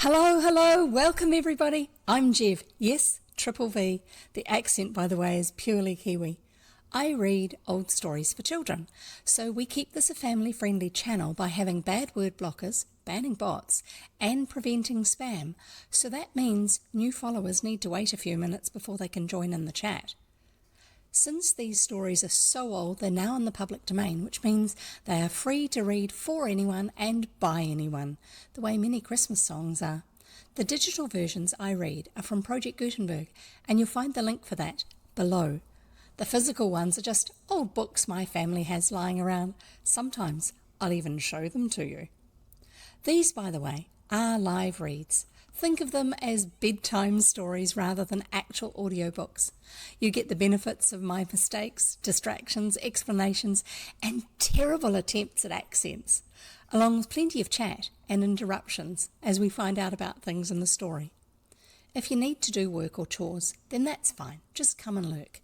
Hello, hello, welcome everybody. I'm Jev. Yes, Triple V. The accent, by the way, is purely Kiwi. I read old stories for children, so we keep this a family-friendly channel by having bad word blockers, banning bots, and preventing spam. So that means new followers need to wait a few minutes before they can join in the chat. Since these stories are so old, they're now in the public domain, which means they are free to read for anyone and by anyone, the way many Christmas songs are. The digital versions I read are from Project Gutenberg, and you'll find the link for that below. The physical ones are just old books my family has lying around. Sometimes I'll even show them to you. These, by the way, are live reads. Think of them as bedtime stories rather than actual audiobooks. You get the benefits of my mistakes, distractions, explanations, and terrible attempts at accents, along with plenty of chat and interruptions as we find out about things in the story. If you need to do work or chores, then that's fine. Just come and lurk.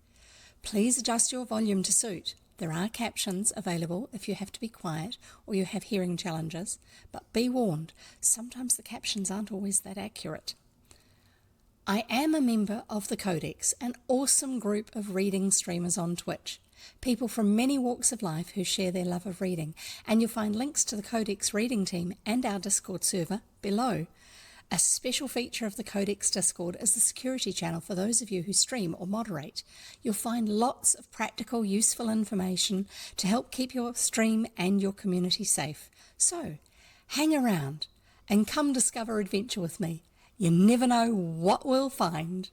Please adjust your volume to suit. There are captions available if you have to be quiet or you have hearing challenges, but be warned, sometimes the captions aren't always that accurate. I am a member of the Codex, an awesome group of reading streamers on Twitch. People from many walks of life who share their love of reading, and you'll find links to the Codex reading team and our Discord server below. A special feature of the Codex Discord is the security channel for those of you who stream or moderate. You'll find lots of practical, useful information to help keep your stream and your community safe. So, hang around and come discover adventure with me. You never know what we'll find.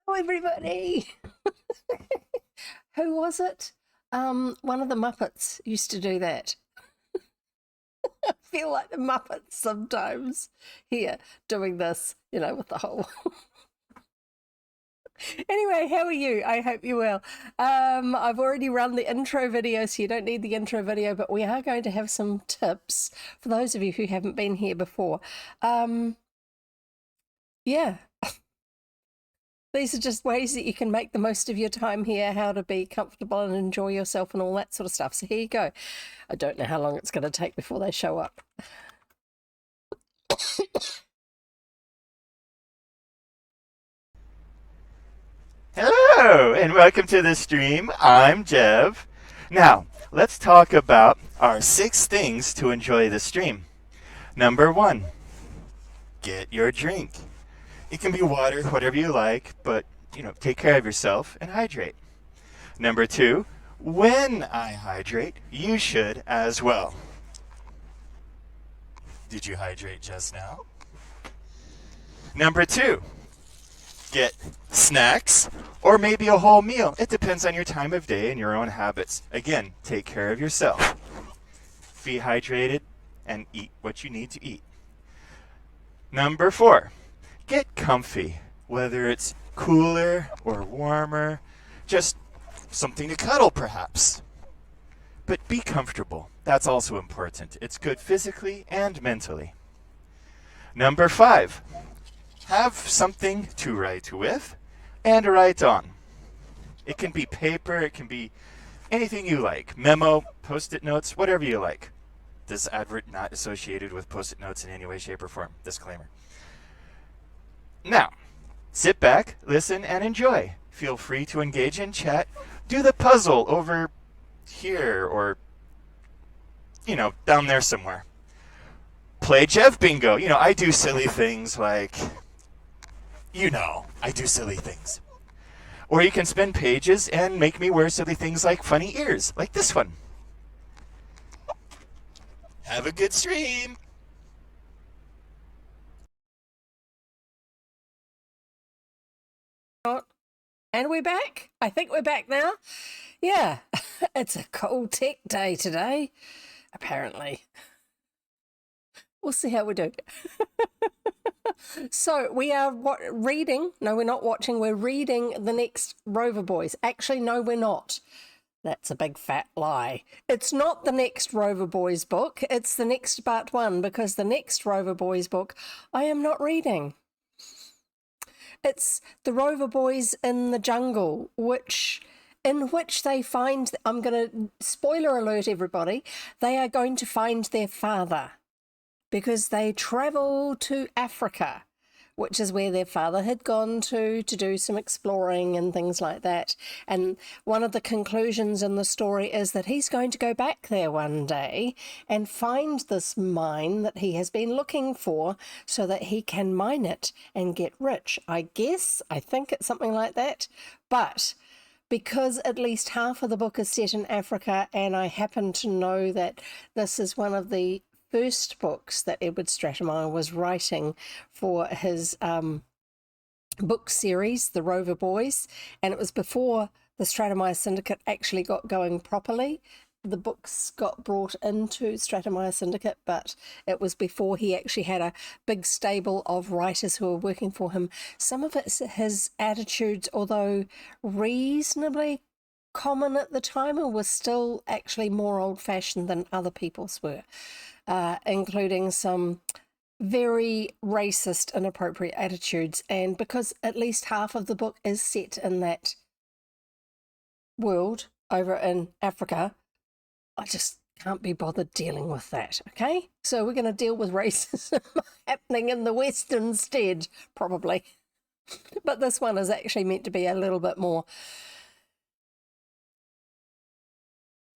Oh, everybody! Who was it? One of the Muppets used to do that. I feel like the Muppets sometimes here doing this, with the whole. Anyway, how are you? I hope you're well. I've already run the intro video, so you don't need the intro video, but we are going to have some tips for those of you who haven't been here before. Yeah, these are just ways that you can make the most of your time here, how to be comfortable and enjoy yourself and all that sort of stuff. So here you go. I don't know how long it's going to take before they show up. Hello, and welcome to the stream. I'm Jev. Now, let's talk about our 6 things to enjoy the stream. Number 1, get your drink. It can be water, whatever you like, but, take care of yourself and hydrate. Number 2, when I hydrate, you should as well. Did you hydrate just now? Number 2, get snacks or maybe a whole meal. It depends on your time of day and your own habits. Again, take care of yourself. Be hydrated and eat what you need to eat. Number 4, get comfy. Whether it's cooler or warmer, just something to cuddle perhaps. But be comfortable. That's also important. It's good physically and mentally. Number 5, have something to write with and write on. It can be paper, it can be anything you like. Memo, post-it notes, whatever you like. This advert not associated with post-it notes in any way, shape, or form. Disclaimer. Now, sit back, listen, and enjoy. Feel free to engage in chat. Do the puzzle over here or, down there somewhere. Play Jev Bingo. I do silly things like... I do silly things. Or you can spend pages and make me wear silly things like funny ears, like this one. Have a good stream! And we're back. I think we're back now. Yeah, it's a cold tech day today, apparently. We'll see how we do. So we are reading. No, we're not watching. We're reading the next Rover Boys. Actually, no, we're not. That's a big fat lie. It's not the next Rover Boys book. It's the next part 1, because the next Rover Boys book I am not reading. It's the Rover Boys in the Jungle, in which they find, I'm going to, spoiler alert everybody, they are going to find their father because they travel to Africa, which is where their father had gone to do some exploring and things like that. And one of the conclusions in the story is that he's going to go back there one day and find this mine that he has been looking for so that he can mine it and get rich. I think it's something like that. But because at least half of the book is set in Africa, and I happen to know that this is one of the first books that Edward Stratemeyer was writing for his book series, The Rover Boys, and it was before the Stratemeyer Syndicate actually got going properly. The books got brought into Stratemeyer Syndicate, but it was before he actually had a big stable of writers who were working for him. Some of it's his attitudes, although reasonably common at the time, and was still actually more old-fashioned than other people's were. Including some very racist, inappropriate attitudes. And because at least half of the book is set in that world over in Africa, I just can't be bothered dealing with that, okay? So we're going to deal with racism happening in the West instead, probably. But this one is actually meant to be a little bit more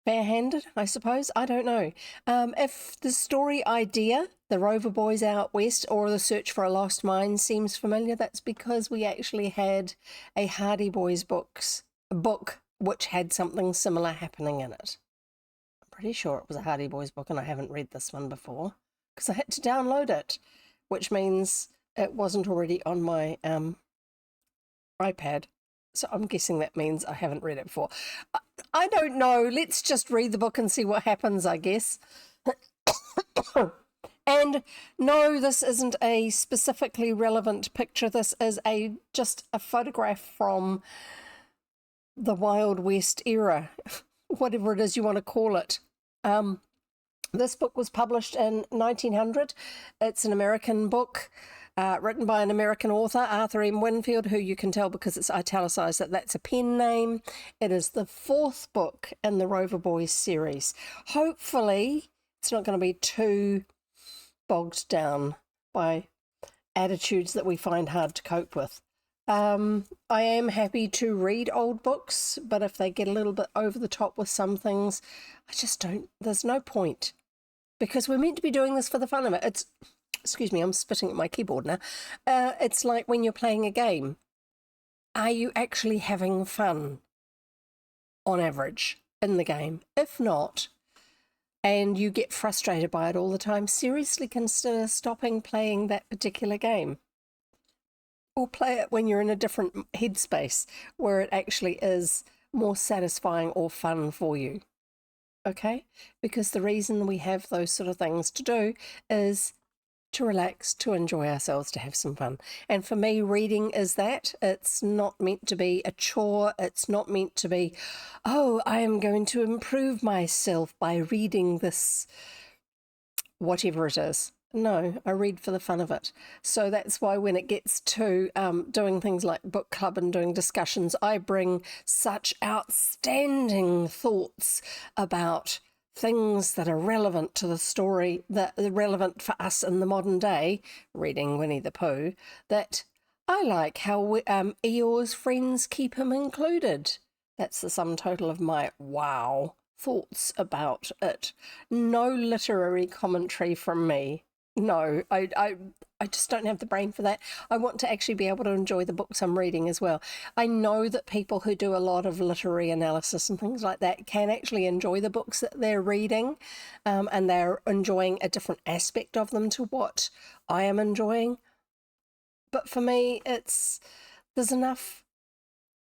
fair-handed, I suppose. I don't know. If the story idea, The Rover Boys Out West, or The Search for a Lost Mine seems familiar, that's because we actually had a Hardy Boys book which had something similar happening in it. I'm pretty sure it was a Hardy Boys book, and I haven't read this one before because I had to download it, which means it wasn't already on my iPad. So I'm guessing that means I haven't read it before. I don't know. Let's just read the book and see what happens, I guess. And no, this isn't a specifically relevant picture. This is just a photograph from the Wild West era, whatever it is you want to call it. This book was published in 1900. It's an American book. Written by an American author, Arthur M. Winfield, who you can tell because it's italicized that that's a pen name. It is the 4th book in the Rover Boys series. Hopefully, it's not going to be too bogged down by attitudes that we find hard to cope with. I am happy to read old books, but if they get a little bit over the top with some things, I just don't, there's no point. Because we're meant to be doing this for the fun of it. Excuse me, I'm spitting at my keyboard now. It's like when you're playing a game. Are you actually having fun, on average, in the game? If not, and you get frustrated by it all the time, seriously consider stopping playing that particular game. Or play it when you're in a different headspace, where it actually is more satisfying or fun for you. Okay? Because the reason we have those sort of things to do is to relax, to enjoy ourselves, to have some fun. And for me, reading is that. It's not meant to be a chore. It's not meant to be, oh, I am going to improve myself by reading this, whatever it is. No, I read for the fun of it. So that's why when it gets to doing things like book club and doing discussions, I bring such outstanding thoughts about things that are relevant to the story, that are relevant for us in the modern day, reading Winnie the Pooh, that I like how Eeyore's friends keep him included. That's the sum total of my wow thoughts about it. No literary commentary from me. No, I just don't have the brain for that. I want to actually be able to enjoy the books I'm reading as well. I know that people who do a lot of literary analysis and things like that can actually enjoy the books that they're reading, and they're enjoying a different aspect of them to what I am enjoying. But for me, there's enough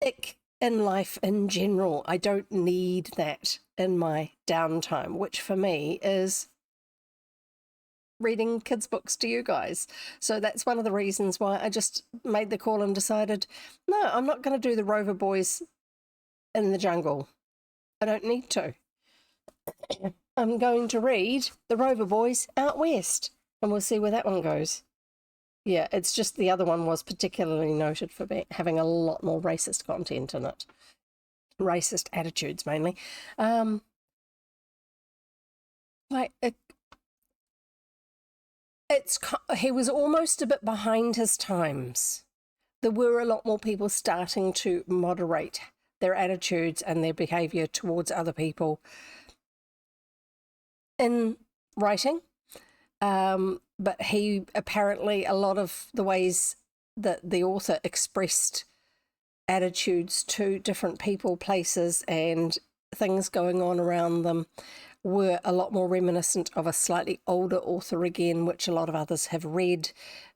ick in life in general. I don't need that in my downtime, which for me is reading kids' books to you guys. So that's one of the reasons why I just made the call and decided, no, I'm not going to do the Rover Boys in the jungle. I don't need to. I'm going to read the Rover Boys out west, and we'll see where that one goes. Yeah, it's just the other one was particularly noted for having a lot more racist content in it. Racist attitudes, mainly. He was almost a bit behind his times. There were a lot more people starting to moderate their attitudes and their behaviour towards other people in writing. But he apparently, a lot of the ways that the author expressed attitudes to different people, places, and things going on around them were a lot more reminiscent of a slightly older author again, which a lot of others have read,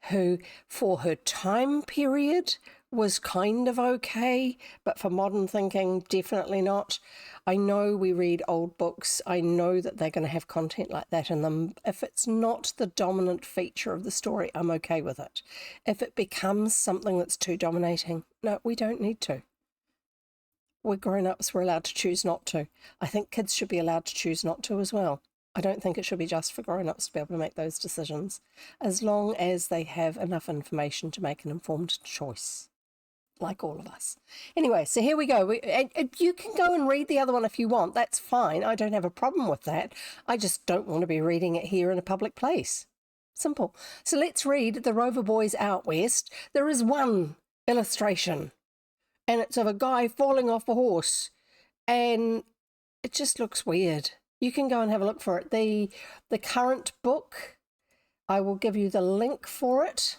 who for her time period was kind of okay, but for modern thinking, definitely not. I know we read old books. I know that they're going to have content like that in them. If it's not the dominant feature of the story, I'm okay with it. If it becomes something that's too dominating, no, we don't need to. We're grown-ups, we're allowed to choose not to. I think kids should be allowed to choose not to as well. I don't think it should be just for grown-ups to be able to make those decisions, as long as they have enough information to make an informed choice, like all of us. Anyway, so here we go. You can go and read the other one if you want. That's fine. I don't have a problem with that. I just don't want to be reading it here in a public place. Simple. So let's read The Rover Boys Out West. There is one illustration, and it's of a guy falling off a horse, and it just looks weird. You can go and have a look for it. The current book, I will give you the link for it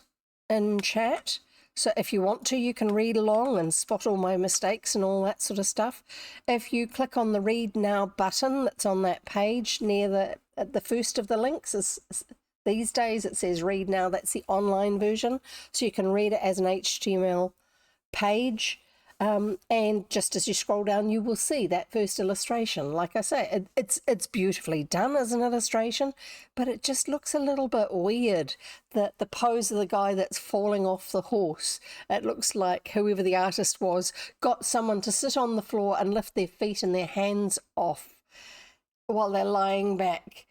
in chat. So if you want to, you can read along and spot all my mistakes and all that sort of stuff. If you click on the Read Now button that's on that page near the first of the links, these days it says Read Now. That's the online version. So you can read it as an HTML page. And just as you scroll down, you will see that first illustration. Like I say, it's beautifully done as an illustration, but it just looks a little bit weird. The pose of the guy that's falling off the horse, it looks like whoever the artist was got someone to sit on the floor and lift their feet and their hands off while they're lying back,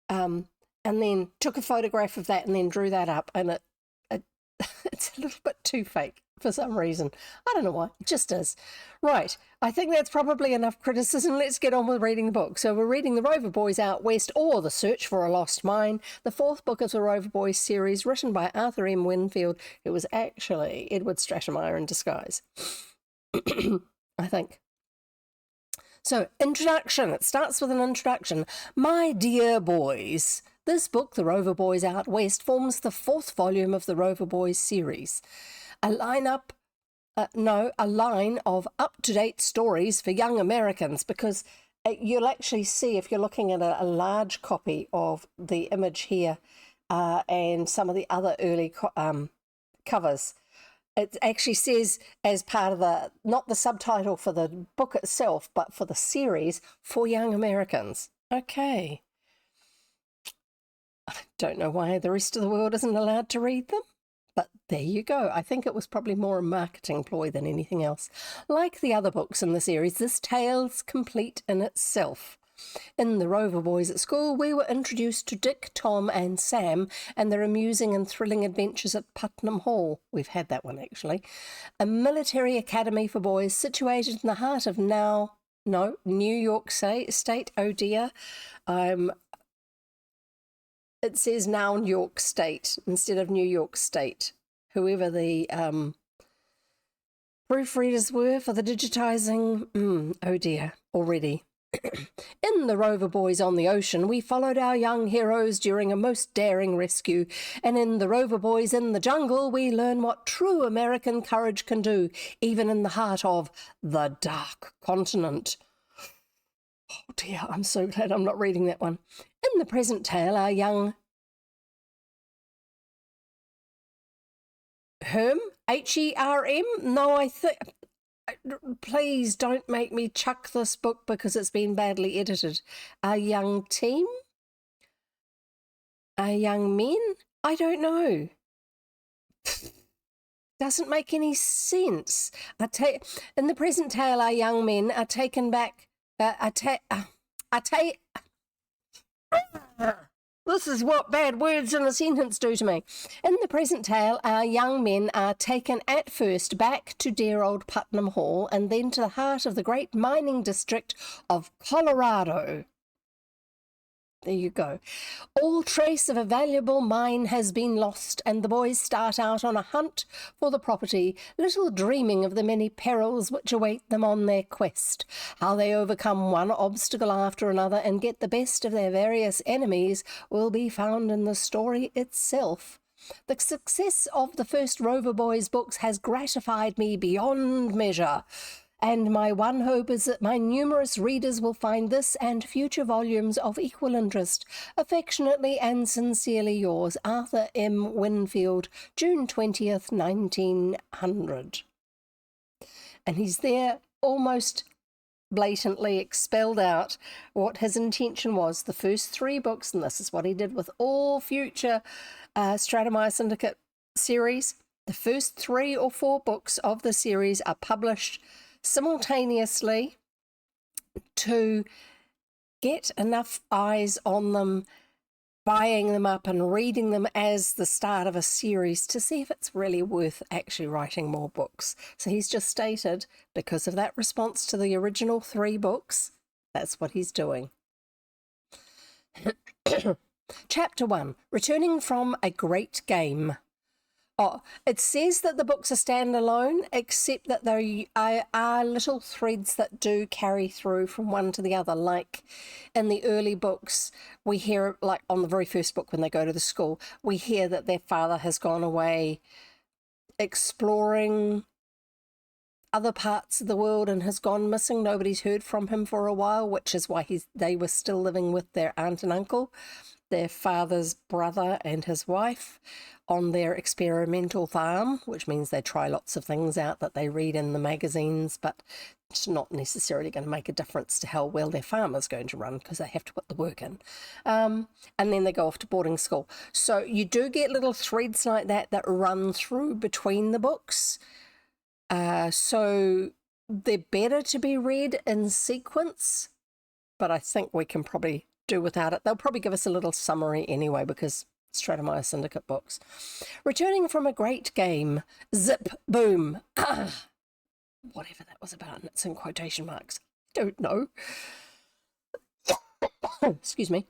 and then took a photograph of that and then drew that up, and it's a little bit too fake for some reason. I don't know why, it just is. Right, I think that's probably enough criticism. Let's get on with reading the book. So we're reading The Rover Boys Out West, or The Search for a Lost Mine, the fourth book of the Rover Boys series, written by Arthur M. Winfield. It was actually Edward Stratemeyer in disguise, I think. So, introduction. It starts with an introduction. My dear boys, this book, The Rover Boys Out West, forms the fourth volume of the Rover Boys series. A line of up-to-date stories for young Americans, because you'll actually see, if you're looking at a large copy of the image here and some of the other early covers, it actually says, as part of not the subtitle for the book itself, but for the series, for young Americans. Okay. I don't know why the rest of the world isn't allowed to read them, but there you go. I think it was probably more a marketing ploy than anything else. Like the other books in the series, this tale's complete in itself. In The Rover Boys at School, we were introduced to Dick, Tom and Sam and their amusing and thrilling adventures at Putnam Hall. We've had that one, actually. A military academy for boys situated in the heart of New York State. Oh dear. It says now New York State instead of New York State. Whoever the proofreaders were for the digitizing. Oh dear, already. In The Rover Boys on the Ocean, we followed our young heroes during a most daring rescue, and in The Rover Boys in the Jungle, we learn what true American courage can do, even in the heart of the Dark Continent. Oh dear, I'm so glad I'm not reading that one. In the present tale, our young Herm, H-E-R-M? No, I think... Please don't make me chuck this book because it's been badly edited. Our young team? Our young men? I don't know. Doesn't make any sense. In the present tale, our young men are taken back... This is what bad words in a sentence do to me. In the present tale, our young men are taken at first back to dear old Putnam Hall and then to the heart of the great mining district of Colorado. There you go. All trace of a valuable mine has been lost, and the boys start out on a hunt for the property, little dreaming of the many perils which await them on their quest. How they overcome one obstacle after another and get the best of their various enemies will be found in the story itself. The success of the first Rover Boys books has gratified me beyond measure, and my one hope is that my numerous readers will find this and future volumes of equal interest. Affectionately and sincerely yours, Arthur M. Winfield, June 20th, 1900. And he's there almost blatantly expelled out what his intention was. The first three books, and this is what he did with all future Stratemeyer Syndicate series, the first 3 or 4 books of the series are published simultaneously to get enough eyes on them, buying them up and reading them as the start of a series to see if it's really worth actually writing more books. So he's just stated, because of that response to the original 3 books, that's what he's doing. Chapter 1, Returning from a Great Game. Oh, it says that the books are standalone, except that there are little threads that do carry through from one to the other. Like in the early books, we hear, like on the very first book when they go to the school, we hear that their father has gone away exploring other parts of the world and has gone missing. Nobody's heard from him for a while, which is why they were still living with their aunt and uncle. their father's brother and his wife, on their experimental farm, which means they try lots of things out that they read in the magazines, but it's not necessarily going to make a difference to how well their farm is going to run because they have to put the work in. And then they go off to boarding school. So you do get little threads like that that run through between the books. So they're better to be read in sequence, but I think we can probably do without it. They'll probably give us a little summary anyway because Stratemeyer Syndicate books. Returning from a great game, zip, boom. Whatever that was about, and it's in quotation marks. I don't know. Excuse me.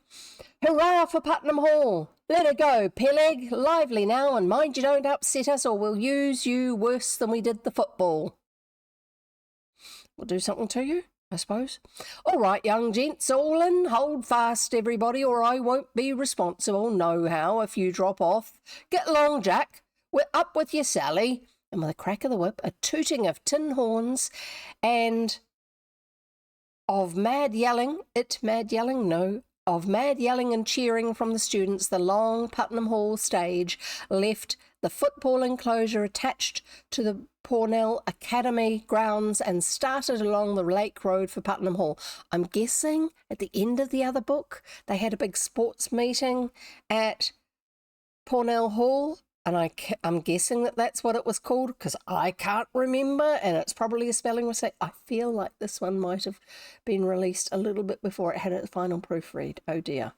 Hurrah for Putnam Hall. Let her go, Peleg. Lively now, and mind you don't upset us or we'll use you worse than we did the football. We'll do something to you, I suppose. All right, young gents, all in. Hold fast, everybody, or I won't be responsible, nohow, if you drop off. Get along, Jack. We're up with you, Sally. And with a crack of the whip, a tooting of tin horns, and of mad yelling and cheering from the students, the long Putnam Hall stage left the football enclosure attached to the Pornell Academy grounds and started along the Lake Road for Putnam Hall. I'm guessing at the end of the other book, they had a big sports meeting at Pornell Hall. And I'm guessing that that's what it was called because I can't remember, and it's probably a spelling mistake. I feel like this one might have been released a little bit before it had its final proofread. Oh dear.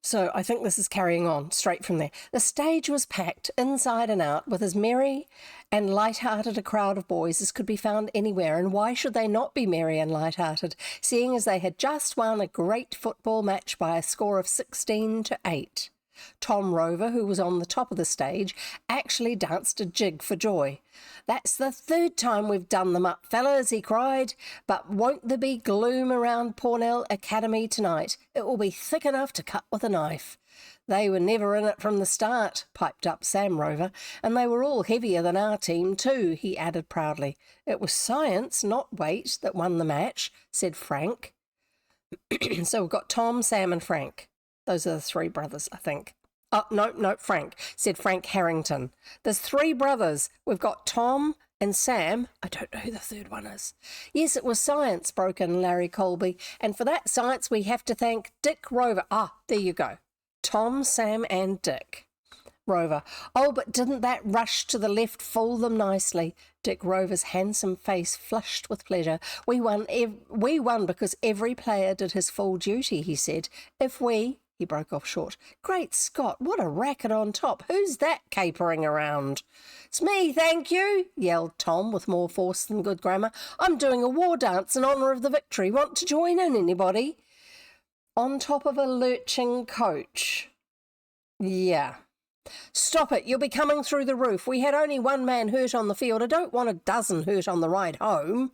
So I think this is carrying on straight from there. The stage was packed inside and out with as merry and light-hearted a crowd of boys as could be found anywhere, and why should they not be merry and light-hearted, seeing as they had just won a great football match by a score of 16-8. Tom Rover, who was on the top of the stage, actually danced a jig for joy. "That's the third time we've done them up, fellas," he cried. "But won't there be gloom around Pornell Academy tonight? It will be thick enough to cut with a knife." "They were never in it from the start," piped up Sam Rover, "and they were all heavier than our team too," he added proudly. "It was science, not weight, that won the match," said Frank. So we've got Tom, Sam and Frank. Those are the three brothers, I think. Oh, no, Frank, said Frank Harrington. There's three brothers. We've got Tom and Sam. I don't know who the third one is. "Yes, it was science," broke in Larry Colby. "And for that science, we have to thank Dick Rover." Ah, there you go. Tom, Sam and Dick. Rover: "Oh, but didn't that rush to the left fool them nicely?" Dick Rover's handsome face flushed with pleasure. We won because every player did his full duty," he said. He broke off short. "Great Scott, what a racket on top. Who's that capering around?" "It's me, thank you," yelled Tom with more force than good grammar. "I'm doing a war dance in honour of the victory. Want to join in, anybody?" "On top of a lurching coach." "Yeah." "Stop it, you'll be coming through the roof. We had only one man hurt on the field. I don't want a dozen hurt on the ride home."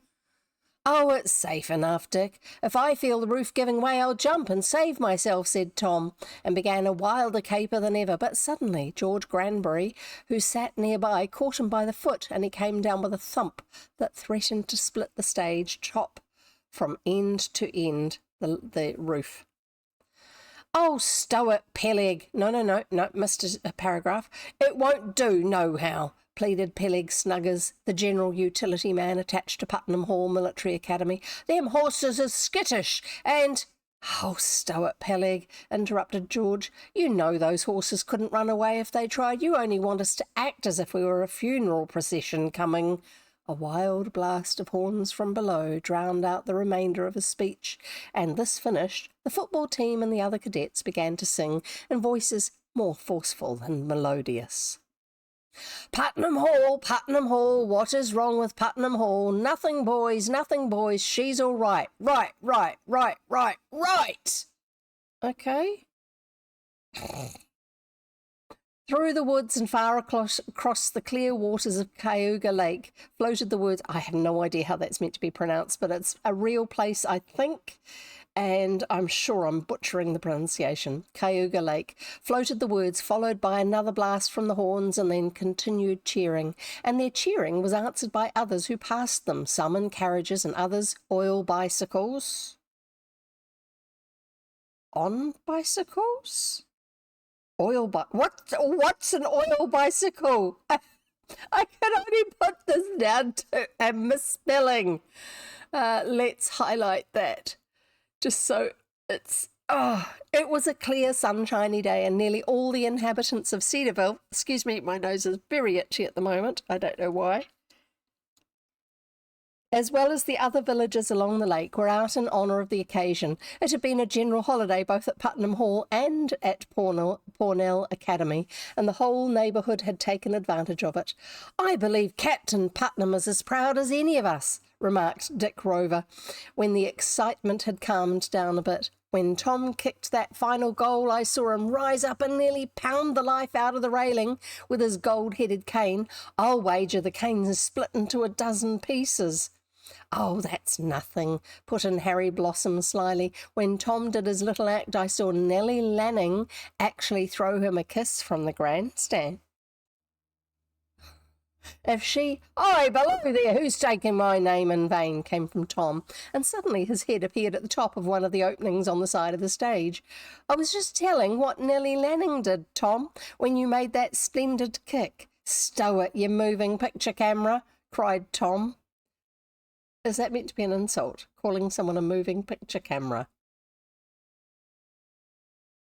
"Oh, it's safe enough, Dick. If I feel the roof giving way, I'll jump and save myself," said Tom, and began a wilder caper than ever. But suddenly George Granbury, who sat nearby, caught him by the foot, and he came down with a thump that threatened to split the stage top from end to end, the roof. "Oh, stow it, Peleg." No, missed a paragraph. "It won't do, nohow," pleaded Peleg Snuggers, the general utility man attached to Putnam Hall Military Academy. "Them horses is skittish, and—" "Oh, stow it, Peleg," interrupted George. "You know those horses couldn't run away if they tried. You only want us to act as if we were a funeral procession coming—" A wild blast of horns from below drowned out the remainder of his speech, and this finished, the football team and the other cadets began to sing in voices more forceful than melodious. "Putnam Hall, what is wrong with Putnam Hall? Nothing, boys, she's all right. Right. Okay. Through the woods and far across the clear waters of Cayuga Lake floated the words, I have no idea how that's meant to be pronounced, but it's a real place, I think, and I'm sure I'm butchering the pronunciation. Cayuga Lake floated the words, followed by another blast from the horns, and then continued cheering. And their cheering was answered by others who passed them, some in carriages and others oil bicycles. on bicycles? What's an oil bicycle? I can only put this down to a misspelling. Let's highlight that. Just so it's... Oh, it was a clear, sunshiny day, and nearly all the inhabitants of Cedarville... Excuse me, my nose is very itchy at the moment. I don't know why. As well as the other villagers along the lake, were out in honour of the occasion. It had been a general holiday both at Putnam Hall and at Pornell Academy, and the whole neighbourhood had taken advantage of it. "I believe Captain Putnam is as proud as any of us," remarked Dick Rover, when the excitement had calmed down a bit. "When Tom kicked that final goal, I saw him rise up and nearly pound the life out of the railing with his gold-headed cane. I'll wager the cane's split into a dozen pieces." "Oh, that's nothing," put in Harry Blossom slyly. "When Tom did his little act, I saw Nellie Lanning actually throw him a kiss from the grandstand." "If she... Oi, below there, who's taking my name in vain?" came from Tom, and suddenly his head appeared at the top of one of the openings on the side of the stage. "I was just telling what Nellie Lanning did, Tom, when you made that splendid kick." "Stow it, you moving picture camera," cried Tom. Is that meant to be an insult, calling someone a moving picture camera?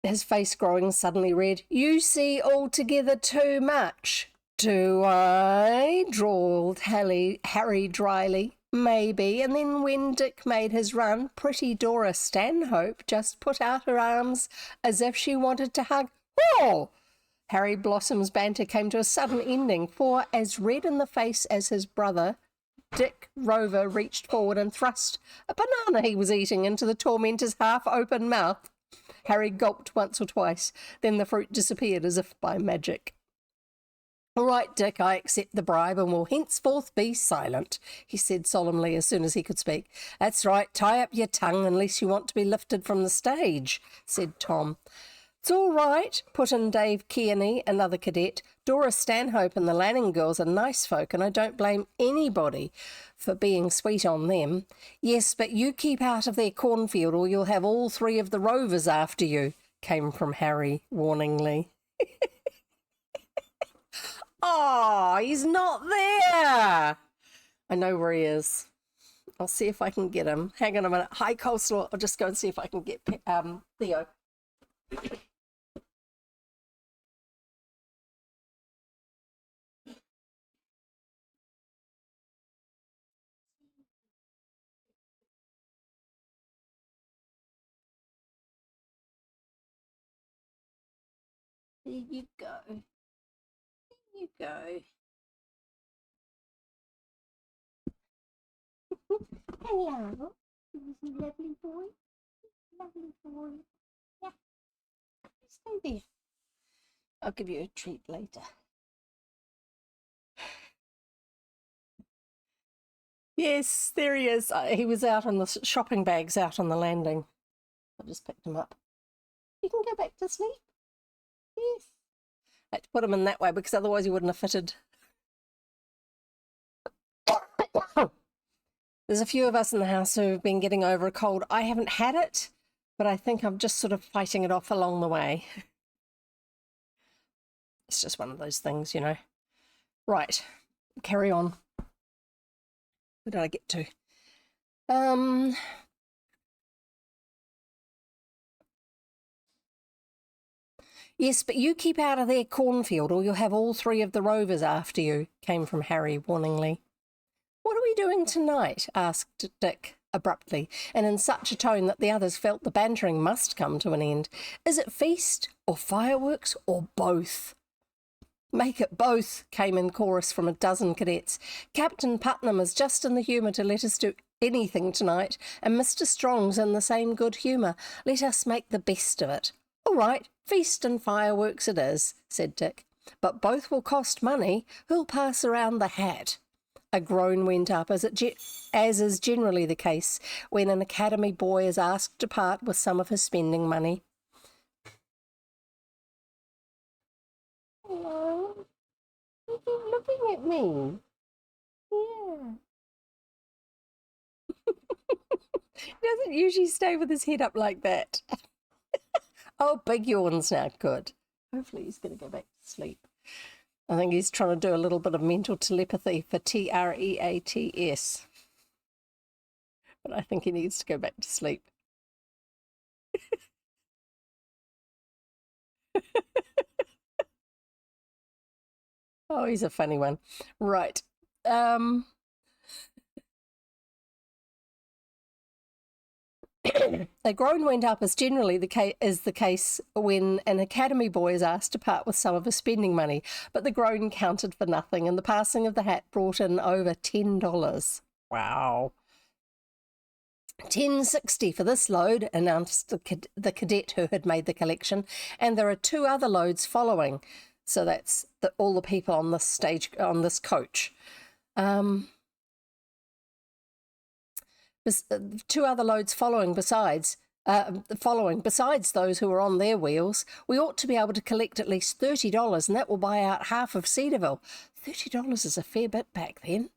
His face growing suddenly red. "You see altogether too much." "Do I?" drawled Harry dryly. "Maybe." And then when Dick made his run, pretty Dora Stanhope just put out her arms as if she wanted to hug. "Oh!" Harry Blossom's banter came to a sudden ending, for, as red in the face as his brother, Dick Rover reached forward and thrust a banana he was eating into the tormentor's half-open mouth. Harry gulped once or twice, then the fruit disappeared as if by magic. "All right, Dick, I accept the bribe and will henceforth be silent," he said solemnly as soon as he could speak. "That's right, tie up your tongue unless you want to be lifted from the stage," said Tom. "It's all right," put in Dave Kearney, another cadet. "Dora Stanhope and the Lanning girls are nice folk, and I don't blame anybody for being sweet on them." "Yes, but you keep out of their cornfield or you'll have all three of the Rovers after you," came from Harry warningly. "Oh, he's not there!" "I know where he is. I'll see if I can get him. Hang on a minute. Hi, Coleslaw. I'll just go and see if I can get Theo." There you go. There you go. Hello. Lovely boy. Lovely boy. Yeah. Stay there. I'll give you a treat later. Yes, there he is. He was out on the shopping bags out on the landing. I just picked him up. You can go back to sleep. Yes. I had to put him in that way because otherwise he wouldn't have fitted. There's a few of us in the house who've been getting over a cold. I haven't had it, but I think I'm just sort of fighting it off along the way. It's just one of those things, you know. Right, carry on. Where did I get to? "Yes, but you keep out of their cornfield or you'll have all three of the Rovers after you," came from Harry warningly. "What are we doing tonight?" asked Dick abruptly, and in such a tone that the others felt the bantering must come to an end. "Is it feast or fireworks or both?" "Make it both," came in chorus from a dozen cadets. "Captain Putnam is just in the humour to let us do anything tonight, and Mr. Strong's in the same good humour. Let us make the best of it." "All right, feast and fireworks it is," said Dick. "But both will cost money. Who'll pass around the hat?" A groan went up, as is generally the case when an academy boy is asked to part with some of his spending money. "Hello? You keep looking at me." "Yeah." He doesn't usually stay with his head up like that. Oh, big yawns now. Good. Hopefully he's going to go back to sleep. I think he's trying to do a little bit of mental telepathy for TREATS. But I think he needs to go back to sleep. Oh, he's a funny one. Right. A groan went up, as generally is the case when an academy boy is asked to part with some of his spending money, but the groan counted for nothing, and the passing of the hat brought in over $10. Wow. $10.60 for this load, announced the cadet who had made the collection, and there are 2 other loads following. So that's all the people on this stage, on this coach. 2 other loads following besides those who were on their wheels. We ought to be able to collect at least $30, and that will buy out half of Cedarville. $30 is a fair bit back then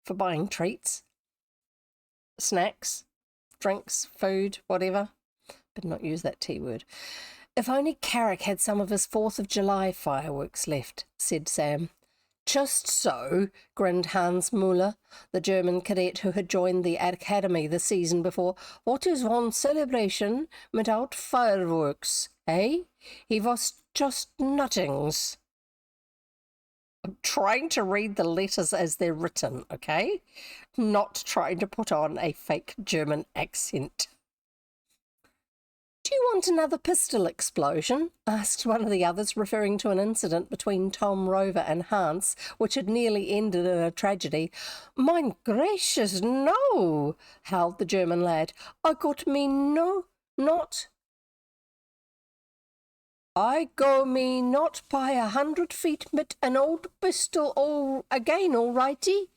for buying treats, snacks, drinks, food, whatever. Better not use that T word. If only Carrick had some of his 4th of July fireworks left, said Sam. Just so, grinned Hans Müller, the German cadet who had joined the academy the season before. What is one celebration without fireworks, eh? He was just nothings. I'm trying to read the letters as they're written, okay? Not trying to put on a fake German accent. Do you want another pistol explosion? Asked one of the others, referring to an incident between Tom, Rover and Hans, which had nearly ended in a tragedy. Mein gracious, no, howled the German lad. I got me not by 100 feet mit an old pistol all righty.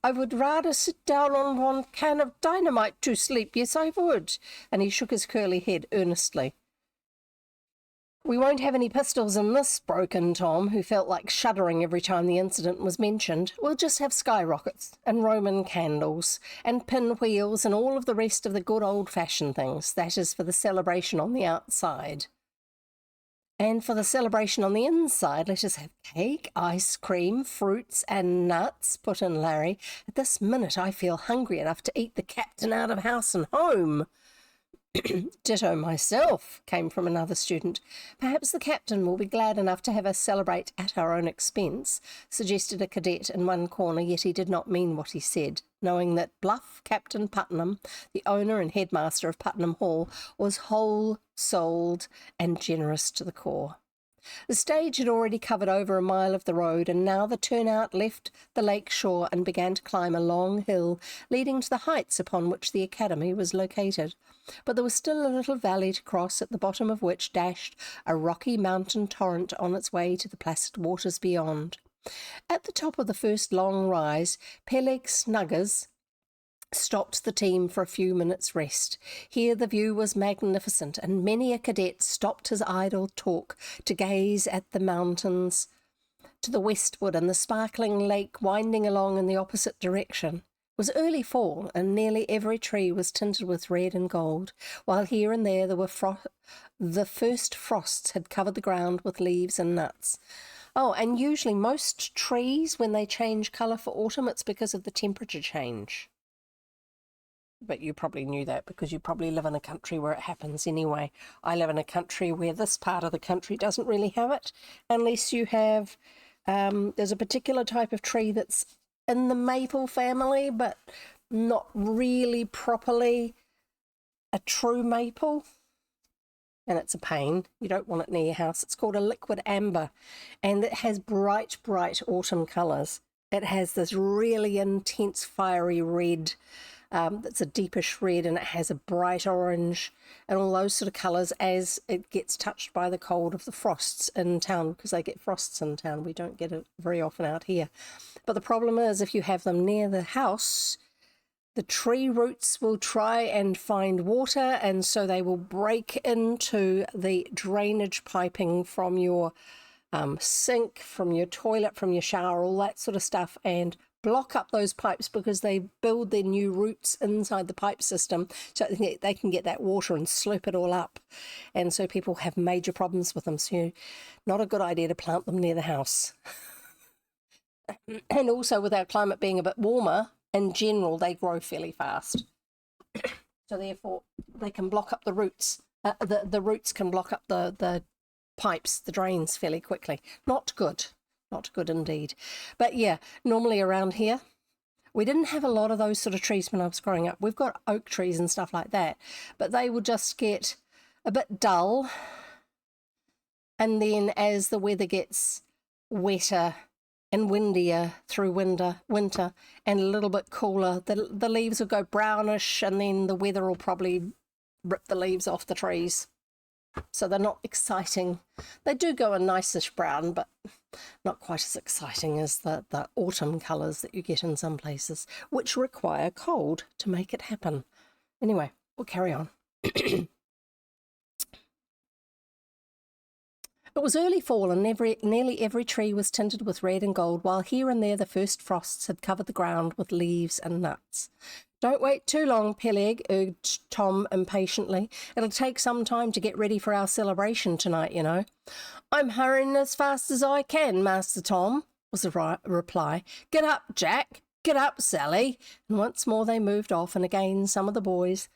I would rather sit down on one can of dynamite to sleep, yes I would. And he shook his curly head earnestly. We won't have any pistols in this, broke in Tom, who felt like shuddering every time the incident was mentioned. We'll just have skyrockets and Roman candles and pinwheels and all of the rest of the good old-fashioned things. That is for the celebration on the outside. And for the celebration on the inside, let us have cake, ice cream, fruits and nuts, put in Larry. At this minute I feel hungry enough to eat the captain out of house and home. Ditto myself, came from another student. Perhaps the captain will be glad enough to have us celebrate at our own expense, suggested a cadet in one corner, yet he did not mean what he said, knowing that bluff Captain Putnam, the owner and headmaster of Putnam Hall, was whole-souled and generous to the core. The stage had already covered over a mile of the road, and now the turnout left the lake shore and began to climb a long hill leading to the heights upon which the academy was located. But there was still a little valley to cross, at the bottom of which dashed a rocky mountain torrent on its way to the placid waters beyond. At the top of the first long rise, Peleg Snuggers stopped the team for a few minutes' rest. Here the view was magnificent, and many a cadet stopped his idle talk to gaze at the mountains to the westward and the sparkling lake winding along in the opposite direction. It was early fall, and nearly every tree was tinted with red and gold, while here and there were the first frosts had covered the ground with leaves and nuts. Oh, and usually most trees, when they change colour for autumn, it's because of the temperature change. But you probably knew that because you probably live in a country where it happens anyway. I live in a country where this part of the country doesn't really have it, unless you have, there's a particular type of tree that's in the maple family, but not really properly a true maple. And it's a pain. You don't want it near your house. It's called a liquid amber, and it has bright, bright autumn colours. It has this really intense fiery red, that's a deepish red, and it has a bright orange and all those sort of colours as it gets touched by the cold of the frosts in town, because they get frosts in town. We don't get it very often out here. But the problem is, if you have them near the house, the tree roots will try and find water, and so they will break into the drainage piping from your sink, from your toilet, from your shower, all that sort of stuff, and block up those pipes because they build their new roots inside the pipe system so they can get that water and slurp it all up. And so people have major problems with them. So not a good idea to plant them near the house. And also with our climate being a bit warmer, in general, they grow fairly fast. So therefore, they can block up the roots. The roots can block up the pipes, the drains fairly quickly. Not good. Not good indeed. But yeah, normally around here, we didn't have a lot of those sort of trees when I was growing up. We've got oak trees and stuff like that, but they would just get a bit dull. And then as the weather gets wetter and windier through winter and a little bit cooler, the leaves will go brownish, and then the weather will probably rip the leaves off the trees. So they're not exciting. They do go a nice-ish brown, but not quite as exciting as the autumn colours that you get in some places, which require cold to make it happen. Anyway, we'll carry on. It was early fall, and nearly every tree was tinted with red and gold, while here and there the first frosts had covered the ground with leaves and nuts. "Don't wait too long, Peleg," urged Tom impatiently. "It'll take some time to get ready for our celebration tonight, you know." "I'm hurrying as fast as I can, Master Tom," was the reply. "Get up, Jack. Get up, Sally." And once more they moved off, and again some of the boys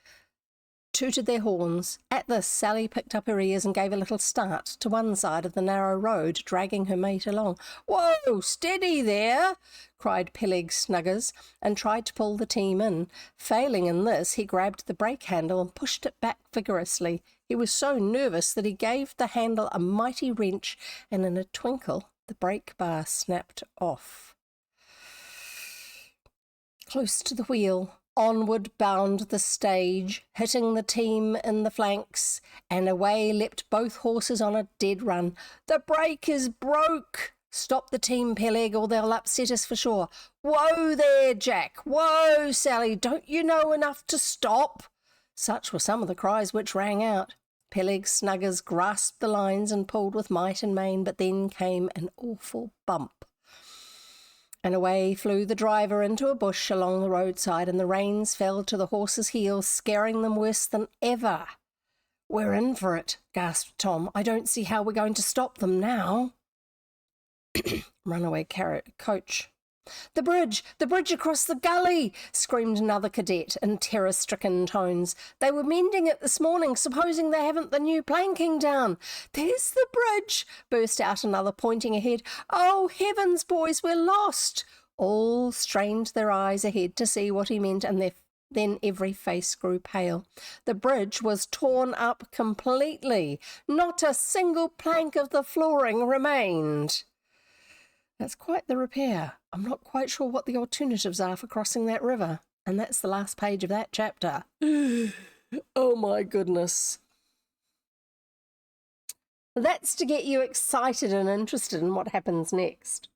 tooted their horns. At this, Sally picked up her ears and gave a little start to one side of the narrow road, dragging her mate along. "Whoa, steady there!" cried Peleg Snuggers, and tried to pull the team in. Failing in this, he grabbed the brake handle and pushed it back vigorously. He was so nervous that he gave the handle a mighty wrench, and in a twinkle the brake bar snapped off. Close to the wheel, onward bound the stage, hitting the team in the flanks, and away leapt both horses on a dead run. "The brake is broke!" "Stop the team, Peleg, or they'll upset us for sure." "Whoa there, Jack! Whoa, Sally! Don't you know enough to stop?" Such were some of the cries which rang out. Peleg Snuggers grasped the lines and pulled with might and main, but then came an awful bump, and away flew the driver into a bush along the roadside, and the reins fell to the horses' heels, scaring them worse than ever. "We're in for it," gasped Tom. "I don't see how we're going to stop them now." Runaway coach. The bridge across the gully!" screamed another cadet in terror-stricken tones. "They were mending it this morning, supposing they haven't the new planking down." "There's the bridge!" burst out another, pointing ahead. "Oh, heavens, boys, we're lost!" All strained their eyes ahead to see what he meant, and then every face grew pale. The bridge was torn up completely. Not a single plank of the flooring remained. That's quite the repair. I'm not quite sure what the alternatives are for crossing that river. And that's the last page of that chapter. Oh my goodness. That's to get you excited and interested in what happens next,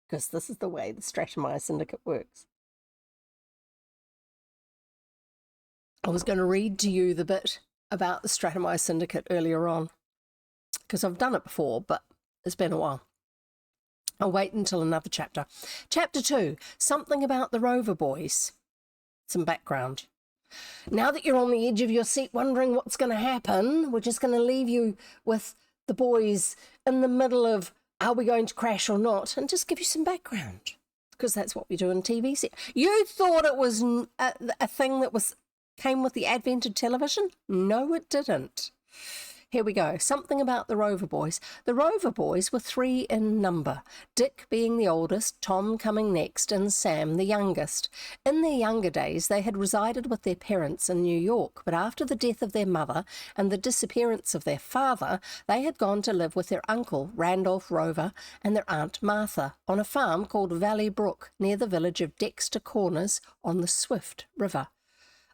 because this is the way the Stratemeyer Syndicate works. I was going to read to you the bit about the Stratemeyer Syndicate earlier on, because I've done it before, but it's been a while. I'll wait until another chapter. Chapter 2, something about the Rover boys. Some background. Now that you're on the edge of your seat wondering what's going to happen, we're just going to leave you with the boys in the middle of are we going to crash or not, and just give you some background, because that's what we do in TV set. You thought it was a thing that came with the advent of television? No, it didn't. Here we go. Something about the Rover boys. The Rover boys were 3 in number, Dick being the oldest, Tom coming next, and Sam the youngest. In their younger days, they had resided with their parents in New York, but after the death of their mother and the disappearance of their father, they had gone to live with their uncle, Randolph Rover, and their aunt Martha, on a farm called Valley Brook, near the village of Dexter Corners on the Swift River.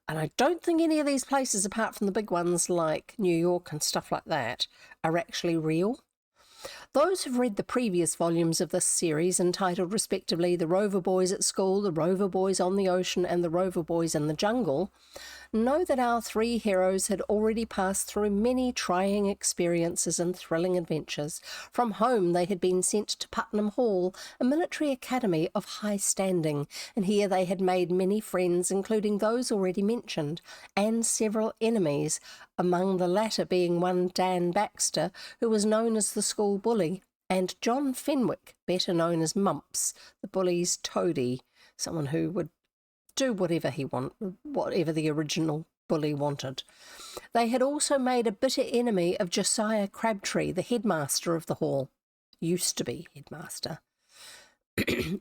And I don't think any of these places, apart from the big ones like New York and stuff like that, are actually real. Those who've read the previous volumes of this series, entitled respectively The Rover Boys at School, The Rover Boys on the Ocean, and The Rover Boys in the Jungle, know that our three heroes had already passed through many trying experiences and thrilling adventures. From home they had been sent to Putnam Hall, a military academy of high standing, and here they had made many friends, including those already mentioned, and several enemies, among the latter being one Dan Baxter, who was known as the school bully, and John Fenwick, better known as Mumps, the bully's toady, someone who would do whatever whatever the original bully wanted. They had also made a bitter enemy of Josiah Crabtree, the headmaster of the hall. Used to be headmaster.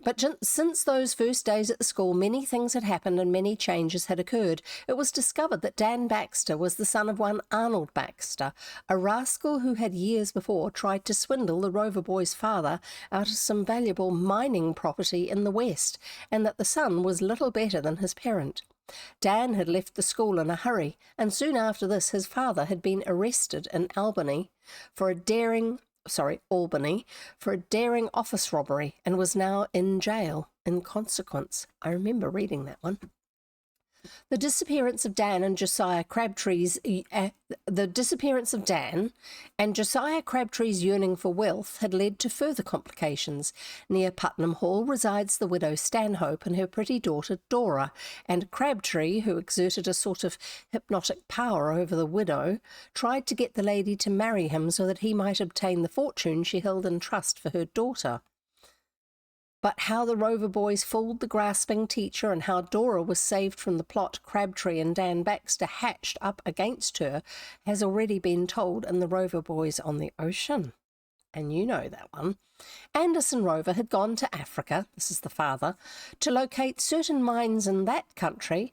But since those first days at the school, many things had happened and many changes had occurred. It was discovered that Dan Baxter was the son of one Arnold Baxter, a rascal who had years before tried to swindle the Rover boys' father out of some valuable mining property in the West, and that the son was little better than his parent. Dan had left the school in a hurry, and soon after this his father had been arrested in Albany for a daring office robbery and was now in jail in consequence. I remember reading that one. The disappearance of Dan and Josiah Crabtree's yearning for wealth had led to further complications. Near Putnam Hall resides the widow Stanhope and her pretty daughter Dora, and Crabtree, who exerted a sort of hypnotic power over the widow, tried to get the lady to marry him so that he might obtain the fortune she held in trust for her daughter. But how the Rover boys fooled the grasping teacher and how Dora was saved from the plot Crabtree and Dan Baxter hatched up against her has already been told in the Rover Boys on the Ocean. And you know that one. Anderson Rover had gone to Africa, this is the father, to locate certain mines in that country.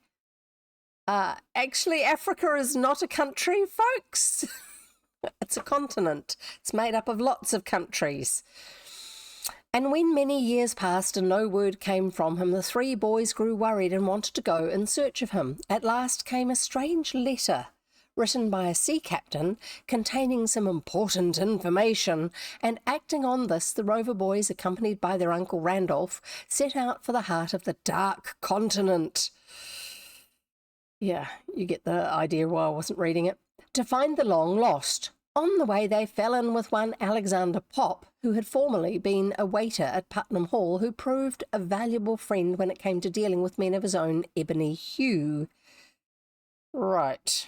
Actually, Africa is not a country, folks. It's a continent. It's made up of lots of countries. And when many years passed and no word came from him, the three boys grew worried and wanted to go in search of him. At last came a strange letter written by a sea captain containing some important information, and acting on this, the Rover boys, accompanied by their uncle Randolph, set out for the heart of the dark continent. Yeah, you get the idea why I wasn't reading it. To find the long lost. On the way, they fell in with one Alexander Pop, who had formerly been a waiter at Putnam Hall, who proved a valuable friend when it came to dealing with men of his own ebony hue. Right.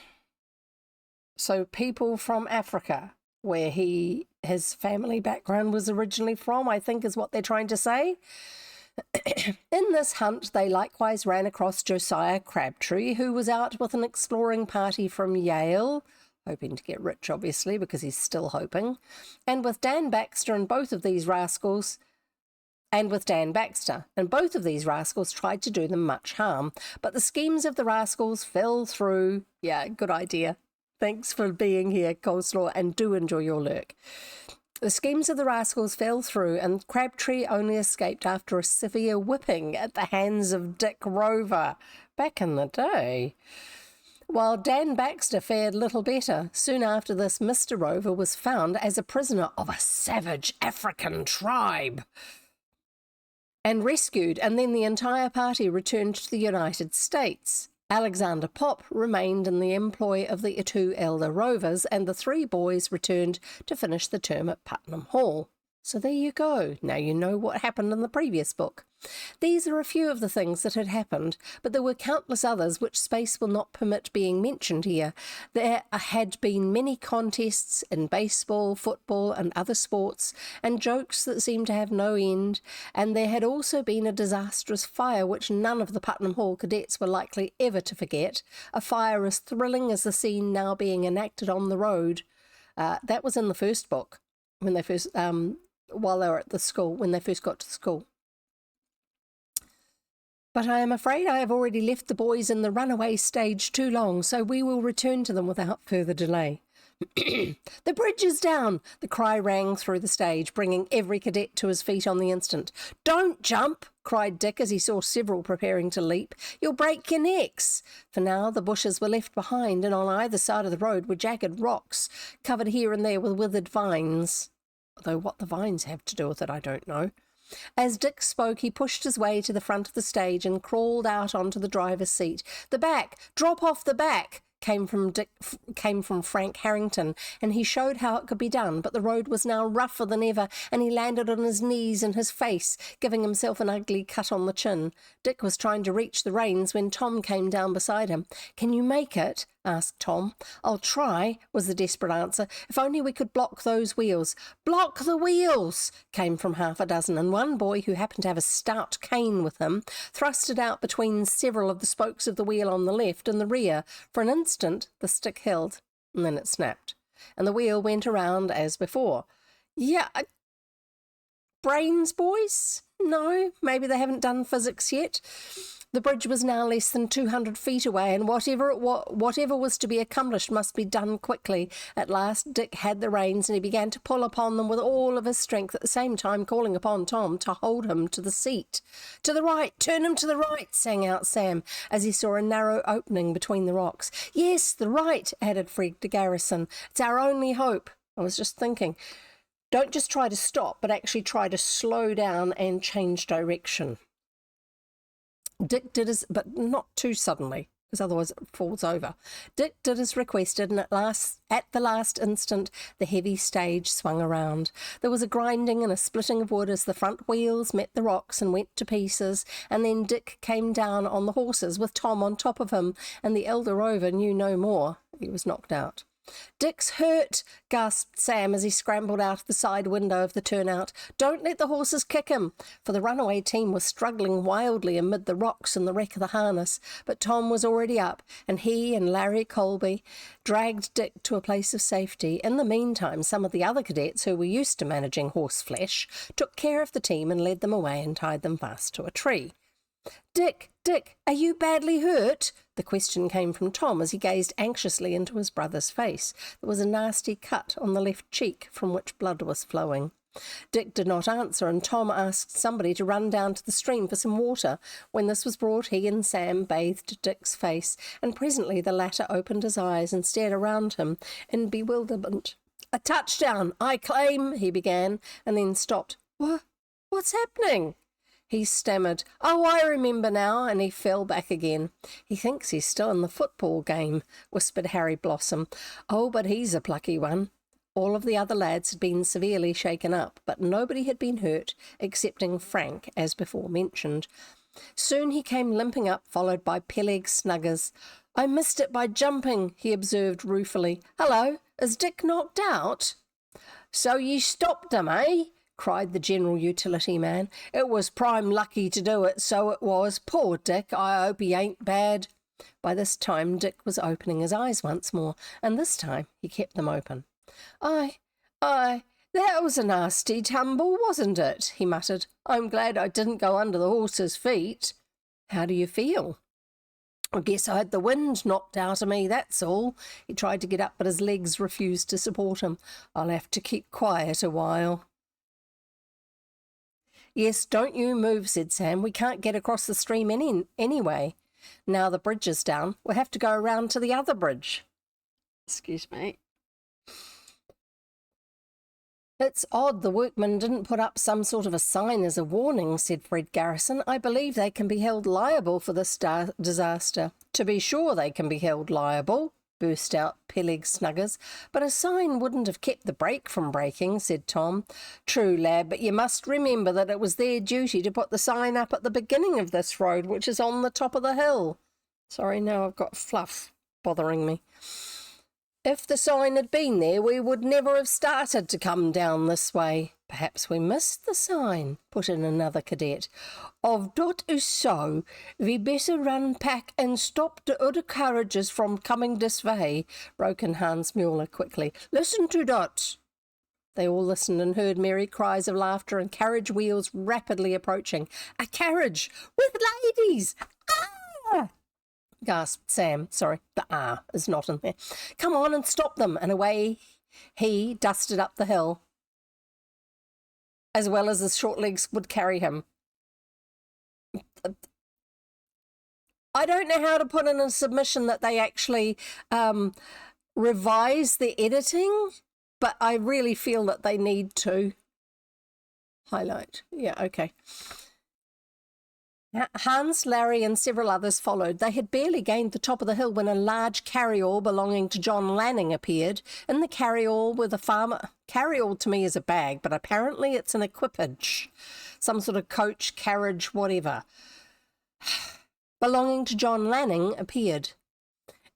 So people from Africa, where his family background was originally from, I think is what they're trying to say. In this hunt, they likewise ran across Josiah Crabtree, who was out with an exploring party from Yale, hoping to get rich, obviously, because he's still hoping, and with Dan Baxter, and both of these rascals tried to do them much harm. But the schemes of the rascals fell through. Yeah, good idea. Thanks for being here, Coleslaw, and do enjoy your lurk. The schemes of the rascals fell through, and Crabtree only escaped after a severe whipping at the hands of Dick Rover, back in the day. While Dan Baxter fared little better. Soon after this, Mr. Rover was found as a prisoner of a savage African tribe and rescued, and then the entire party returned to the United States. Alexander Pop remained in the employ of the two elder Rovers, and the three boys returned to finish the term at Putnam Hall. So there you go. Now you know what happened in the previous book. These are a few of the things that had happened, but there were countless others which space will not permit being mentioned here. There had been many contests in baseball, football, and other sports, and jokes that seemed to have no end, and there had also been a disastrous fire which none of the Putnam Hall cadets were likely ever to forget, a fire as thrilling as the scene now being enacted on the road. That was in the first book, when they first... while they were at the school, when they first got to school. But I am afraid I have already left the boys in the runaway stage too long, so we will return to them without further delay. The bridge is down! The cry rang through the stage, bringing every cadet to his feet on the instant. Don't jump! Cried Dick as he saw several preparing to leap. You'll break your necks! For now the bushes were left behind, and on either side of the road were jagged rocks, covered here and there with withered vines. though what the vines have to do with it, I don't know. As Dick spoke, he pushed his way to the front of the stage and crawled out onto the driver's seat. "The back! Drop off the back!" came from Frank Harrington, and he showed how it could be done, but the road was now rougher than ever, and he landed on his knees and his face, giving himself an ugly cut on the chin. Dick was trying to reach the reins when Tom came down beside him. "Can you make it?" asked Tom. "I'll try," was the desperate answer. "If only we could block those wheels." "Block the wheels!" came from half a dozen, and one boy, who happened to have a stout cane with him, thrust it out between several of the spokes of the wheel on the left and the rear. For an instant the stick held, and then it snapped, and the wheel went around as before. "Yeah, brains, boys? No, maybe they haven't done physics yet." The bridge was now less than 200 feet away, and whatever was to be accomplished must be done quickly. At last Dick had the reins, and he began to pull upon them with all of his strength, at the same time calling upon Tom to hold him to the seat. "To the right! Turn him to the right!" sang out Sam, as he saw a narrow opening between the rocks. "Yes, the right," added Fred Garrison. "It's our only hope. I was just thinking. Don't just try to stop, but actually try to slow down and change direction." Dick did his, but not too suddenly, because otherwise it falls over. Dick did as requested, and at the last instant, the heavy stage swung around. There was a grinding and a splitting of wood as the front wheels met the rocks and went to pieces, and then Dick came down on the horses with Tom on top of him, and the elder Rover knew no more. He was knocked out. "Dick's hurt," gasped Sam as he scrambled out of the side window of the turnout. "Don't let the horses kick him," for the runaway team was struggling wildly amid the rocks and the wreck of the harness. But Tom was already up, and he and Larry Colby dragged Dick to a place of safety. In the meantime, some of the other cadets, who were used to managing horse flesh, took care of the team and led them away and tied them fast to a tree. Dick, are you badly hurt?" The question came from Tom as he gazed anxiously into his brother's face. There was a nasty cut on the left cheek from which blood was flowing. Dick did not answer, and Tom asked somebody to run down to the stream for some water. When this was brought, he and Sam bathed Dick's face, and presently the latter opened his eyes and stared around him in bewilderment. "A touchdown, I claim," he began, and then stopped. What's happening?" He stammered. "Oh, I remember now," and he fell back again. "He thinks he's still in the football game," whispered Harry Blossom. "Oh, but he's a plucky one." All of the other lads had been severely shaken up, but nobody had been hurt, excepting Frank, as before mentioned. Soon he came limping up, followed by Peleg Snuggers. "I missed it by jumping," he observed ruefully. "Hello, is Dick knocked out?" "So ye stopped him, eh?" cried the general utility man. "It was prime lucky to do it, so it was. Poor Dick, I hope he ain't bad." By this time Dick was opening his eyes once more, and this time he kept them open. I, that was a nasty tumble, wasn't it?" he muttered. "I'm glad I didn't go under the horse's feet." "How do you feel?" "I guess I had the wind knocked out of me, that's all." He tried to get up, but his legs refused to support him. "I'll have to keep quiet a while." "Yes, don't you move," said Sam. "We can't get across the stream anyway. Now the bridge is down, we'll have to go around to the other bridge." Excuse me. "It's odd the workmen didn't put up some sort of a sign as a warning," said Fred Garrison. "I believe they can be held liable for this disaster." "To be sure they can be held liable," burst out Peleg Snuggers. "But a sign wouldn't have kept the brake from breaking," said Tom. "True, lad, but you must remember that it was their duty to put the sign up at the beginning of this road, which is on the top of the hill." Sorry, now I've got fluff bothering me. "If the sign had been there, we would never have started to come down this way." "Perhaps we missed the sign," put in another cadet. "Of dot is so, we better run back and stop the other carriages from coming this way," broke in Hans Mueller quickly. "Listen to dot." They all listened and heard merry cries of laughter and carriage wheels rapidly approaching. "A carriage with ladies! Ah!" gasped Sam. Sorry, the "ah" is not in there. "Come on and stop them," and away he dusted up the hill, as well as his short legs would carry him. I don't know how to put in a submission that they actually revise the editing but I really feel that they need to highlight. Yeah, okay. Hans, Larry and several others followed. They had barely gained the top of the hill when a large carryall belonging to John Lanning appeared. In the carryall were the farmer... Carryall to me is a bag, but apparently it's an equipage. Some sort of coach, carriage, whatever. Belonging to John Lanning appeared.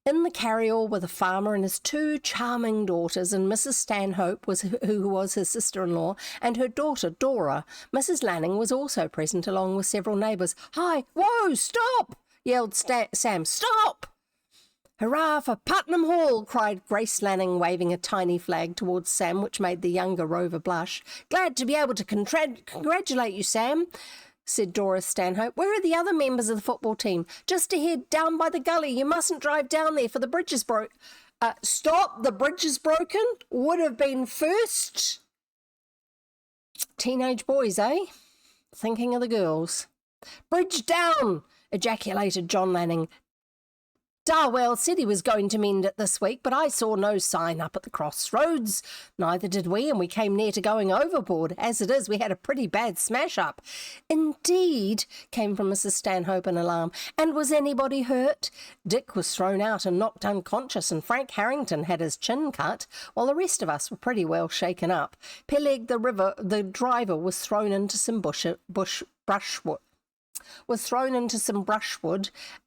In the carryall were the farmer and his two charming daughters, and Mrs. Stanhope, who was his sister-in-law, and her daughter, Dora. Mrs. Lanning was also present, along with several neighbours. "Hi! Whoa! Stop!" yelled Sam. "Stop!" "Hurrah for Putnam Hall!" cried Grace Lanning, waving a tiny flag towards Sam, which made the younger Rover blush. "Glad to be able to congratulate you, Sam," said Dora Stanhope. "Where are the other members of the football team?" "Just ahead, down by the gully. You mustn't drive down there, for the bridge is broke." Stop, the bridge is broken? Would have been first. Teenage boys, eh? Thinking of the girls. "Bridge down!" ejaculated John Lanning. "Darwell said he was going to mend it this week, but I saw no sign up at the crossroads." "Neither did we, and we came near to going overboard. As it is, we had a pretty bad smash-up." "Indeed," came from Mrs. Stanhope in alarm. "And was anybody hurt?" "Dick was thrown out and knocked unconscious, and Frank Harrington had his chin cut, while the rest of us were pretty well shaken up. Peleg, the driver, was thrown into some brushwood,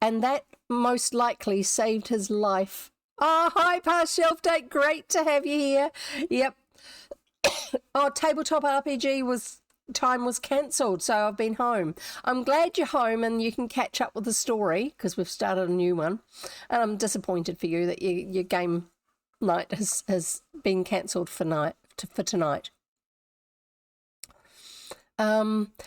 and that most likely saved his life." "Oh, hi, past shelf date. Great to have you here." "Yep." "Oh, tabletop RPG time was cancelled, so I've been home." "I'm glad you're home and you can catch up with the story, because we've started a new one. And I'm disappointed for you that your game night has been cancelled for tonight.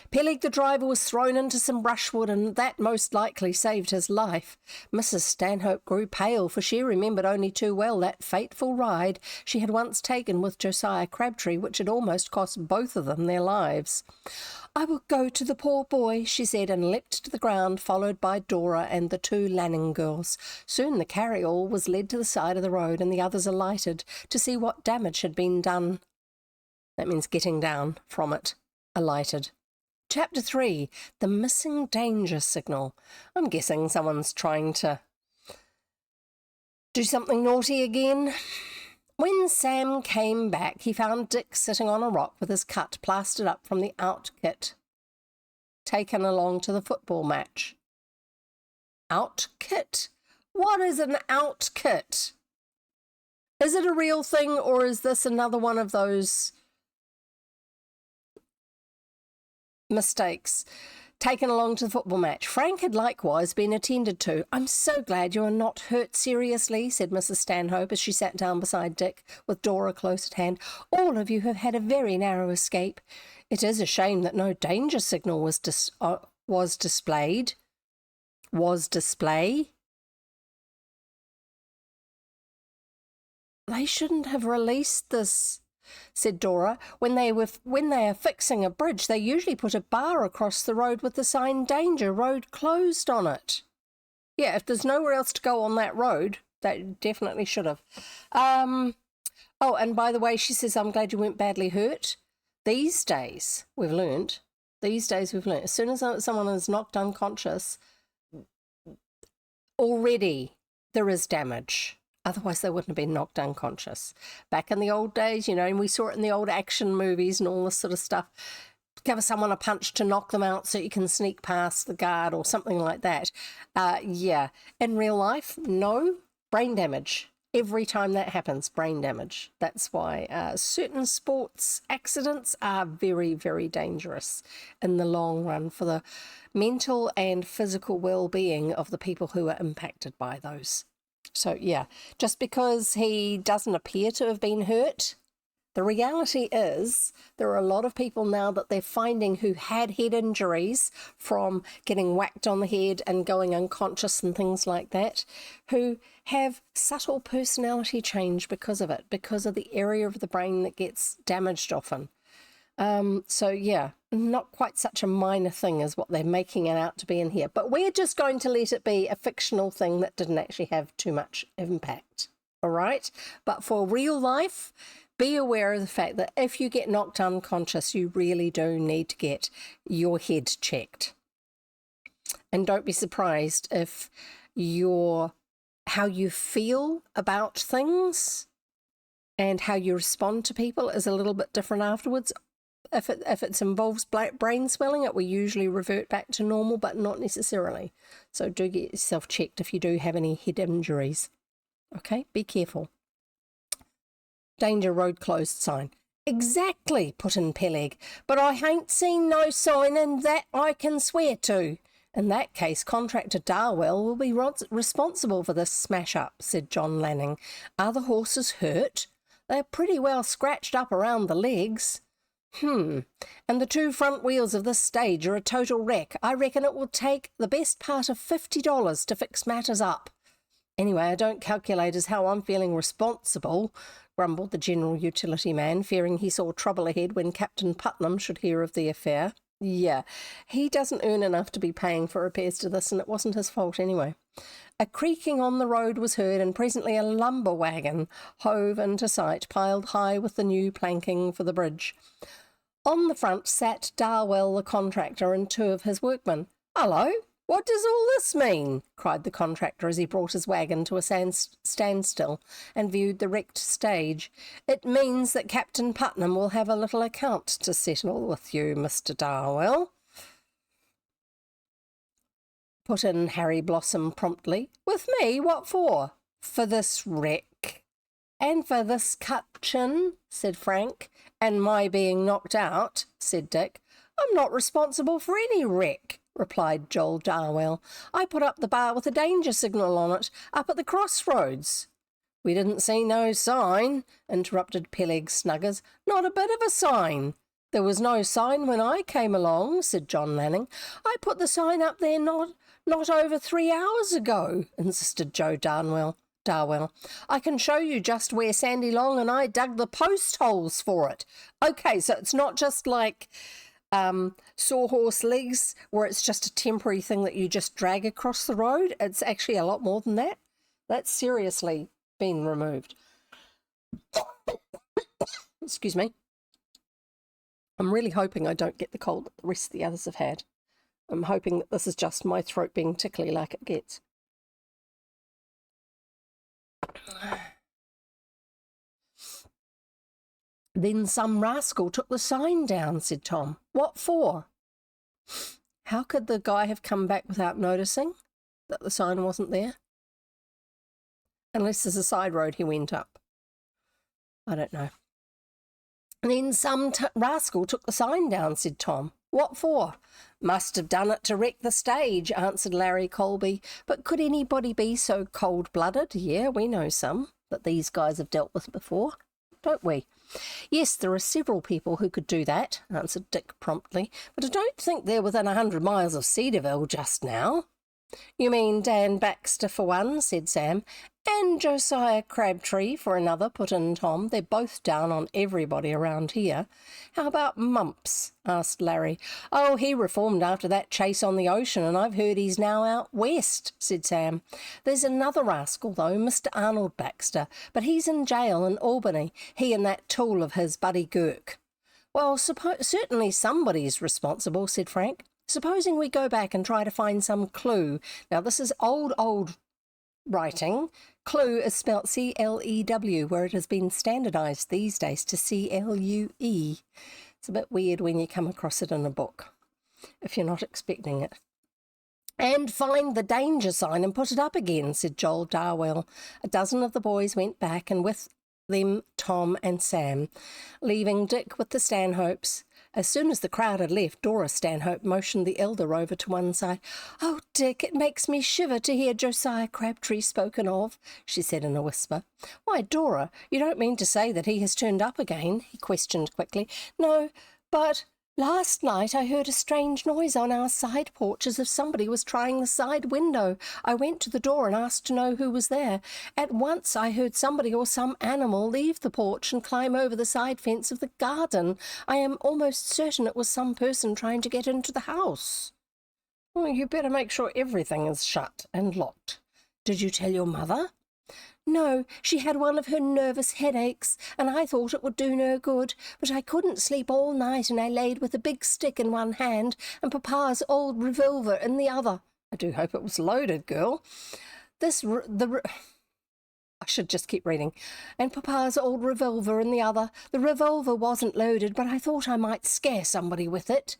Peleg the driver was thrown into some brushwood, and that most likely saved his life." Mrs. Stanhope grew pale, for she remembered only too well that fateful ride she had once taken with Josiah Crabtree, which had almost cost both of them their lives. "I will go to the poor boy," she said, and leapt to the ground, followed by Dora and the two Lanning girls. Soon the carryall was led to the side of the road, and the others alighted to see what damage had been done. That means getting down from it. Alighted. Chapter 3. The Missing Danger Signal. I'm guessing someone's trying to do something naughty again. When Sam came back, he found Dick sitting on a rock with his cut plastered up from the out-kit taken along to the football match. Out-kit? What is an out-kit? Is it a real thing, or is this another one of those mistakes? Taken along to the football match. Frank had likewise been attended to. "I'm so glad you are not hurt seriously," said Mrs. Stanhope as she sat down beside Dick, with Dora close at hand. "All of you have had a very narrow escape. It is a shame that no danger signal was displayed. Was display? They shouldn't have released this," said Dora. When they are fixing a bridge, they usually put a bar across the road with the sign 'Danger, road closed' on it." Yeah, if there's nowhere else to go on that road, they definitely should have. Oh, and by the way, she says, "I'm glad you weren't badly hurt." These days, we've learnt, as soon as someone is knocked unconscious, already there is damage. Otherwise, they wouldn't have been knocked unconscious. Back in the old days, and we saw it in the old action movies and all this sort of stuff. Give someone a punch to knock them out so you can sneak past the guard or something like that. Yeah. In real life, no. Brain damage. Every time that happens, brain damage. That's why certain sports accidents are very, very dangerous in the long run for the mental and physical well-being of the people who are impacted by those. So, yeah, just because he doesn't appear to have been hurt, the reality is there are a lot of people now that they're finding who had head injuries from getting whacked on the head and going unconscious and things like that, who have subtle personality change because of it, because of the area of the brain that gets damaged often. So, yeah, not quite such a minor thing as what they're making it out to be in here. But we're just going to let it be a fictional thing that didn't actually have too much impact, all right? But for real life, be aware of the fact that if you get knocked unconscious, you really do need to get your head checked. And don't be surprised if how you feel about things and how you respond to people is a little bit different afterwards. If it involves brain swelling, it will usually revert back to normal, but not necessarily. So do get yourself checked if you do have any head injuries. Okay, be careful. Danger, road closed sign. Exactly, put in Peleg, but I hain't seen no sign, and that I can swear to. In that case, contractor Darwell will be responsible for this smash-up, said John Lanning. Are the horses hurt? They're pretty well scratched up around the legs. And the 2 front wheels of this stage are a total wreck. I reckon it will take the best part of $50 to fix matters up. Anyway, I don't calculate as how I'm feeling responsible, grumbled the general utility man, fearing he saw trouble ahead when Captain Putnam should hear of the affair. Yeah, he doesn't earn enough to be paying for repairs to this, and it wasn't his fault anyway. A creaking on the road was heard, and presently a lumber wagon hove into sight, piled high with the new planking for the bridge. On the front sat Darwell the contractor and 2 of his workmen. "Hello, what does all this mean?" cried the contractor as he brought his wagon to a standstill and viewed the wrecked stage. "It means that Captain Putnam will have a little account to settle with you, Mr. Darwell," put in Harry Blossom promptly. "With me? What for?" "For this wreck." "And for this cut chin," said Frank. "And my being knocked out," said Dick. "I'm not responsible for any wreck," replied Joel Darwell. "I put up the bar with a danger signal on it, up at the crossroads." "We didn't see no sign," interrupted Peleg Snuggers. "Not a bit of a sign." "There was no sign when I came along," said John Lanning. "I put the sign up there not over 3 hours ago," insisted Joe Darwell. "I can show you just where Sandy Long and I dug the post holes for it." "Okay, so it's not just like sawhorse legs where it's just a temporary thing that you just drag across the road. It's actually a lot more than that. That's seriously been removed." Excuse me. I'm really hoping I don't get the cold that the rest of the others have had. I'm hoping that this is just my throat being tickly like it gets. "Then some rascal took the sign down," said Tom. "What for?" How could the guy have come back without noticing that the sign wasn't there? Unless there's a side road he went up. I don't know. "Then some rascal took the sign down," said Tom. "What for?" "Must have done it to wreck the stage," answered Larry Colby. "But could anybody be so cold-blooded?" "Yeah, we know some that these guys have dealt with before, don't we?" "Yes, there are several people who could do that," answered Dick promptly, "but I don't think they're within 100 miles of Cedarville just now." "You mean Dan Baxter for one," said Sam. "And Josiah Crabtree for another," put in Tom. "They're both down on everybody around here." "How about Mumps?" asked Larry. "Oh, he reformed after that chase on the ocean, and I've heard he's now out west," said Sam. "There's another rascal, though, Mr. Arnold Baxter, but he's in jail in Albany, he and that tool of his, Buddy Girk." "Well, certainly somebody's responsible," said Frank. "Supposing we go back and try to find some clue." Now, this is old writing. Clue is spelt C-L-E-W, where it has been standardised these days to C-L-U-E. It's a bit weird when you come across it in a book, if you're not expecting it. "And find the danger sign and put it up again," said Joel Darwell. A dozen of the boys went back, and with them Tom and Sam, leaving Dick with the Stanhopes. As soon as the crowd had left, Dora Stanhope motioned the elder Rover to one side. "Oh, Dick, it makes me shiver to hear Josiah Crabtree spoken of," she said in a whisper. "Why, Dora, you don't mean to say that he has turned up again?" he questioned quickly. "No, but last night I heard a strange noise on our side porch, as if somebody was trying the side window. I went to the door and asked to know who was there. At once I heard somebody or some animal leave the porch and climb over the side fence of the garden. I am almost certain it was some person trying to get into the house." "Well, you better make sure everything is shut and locked." "Did you tell your mother?" No, she had one of her nervous headaches, and I thought it would do no good, but I couldn't sleep all night, and I laid with a big stick in one hand and Papa's old revolver in the other. I do hope it was loaded, girl. I should just keep reading. And Papa's old revolver in the other. The revolver wasn't loaded, but I thought I might scare somebody with it.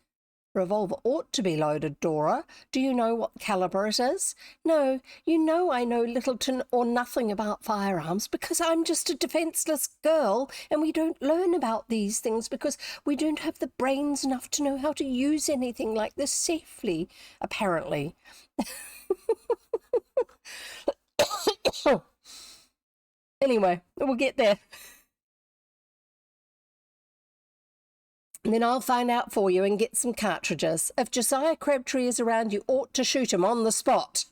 Revolver ought to be loaded, Dora. Do you know what caliber it is? No, you know I know little to or nothing about firearms because I'm just a defenceless girl, and we don't learn about these things because we don't have the brains enough to know how to use anything like this safely, apparently. Anyway, we'll get there. And then I'll find out for you and get some cartridges. If Josiah Crabtree is around, you ought to shoot him on the spot.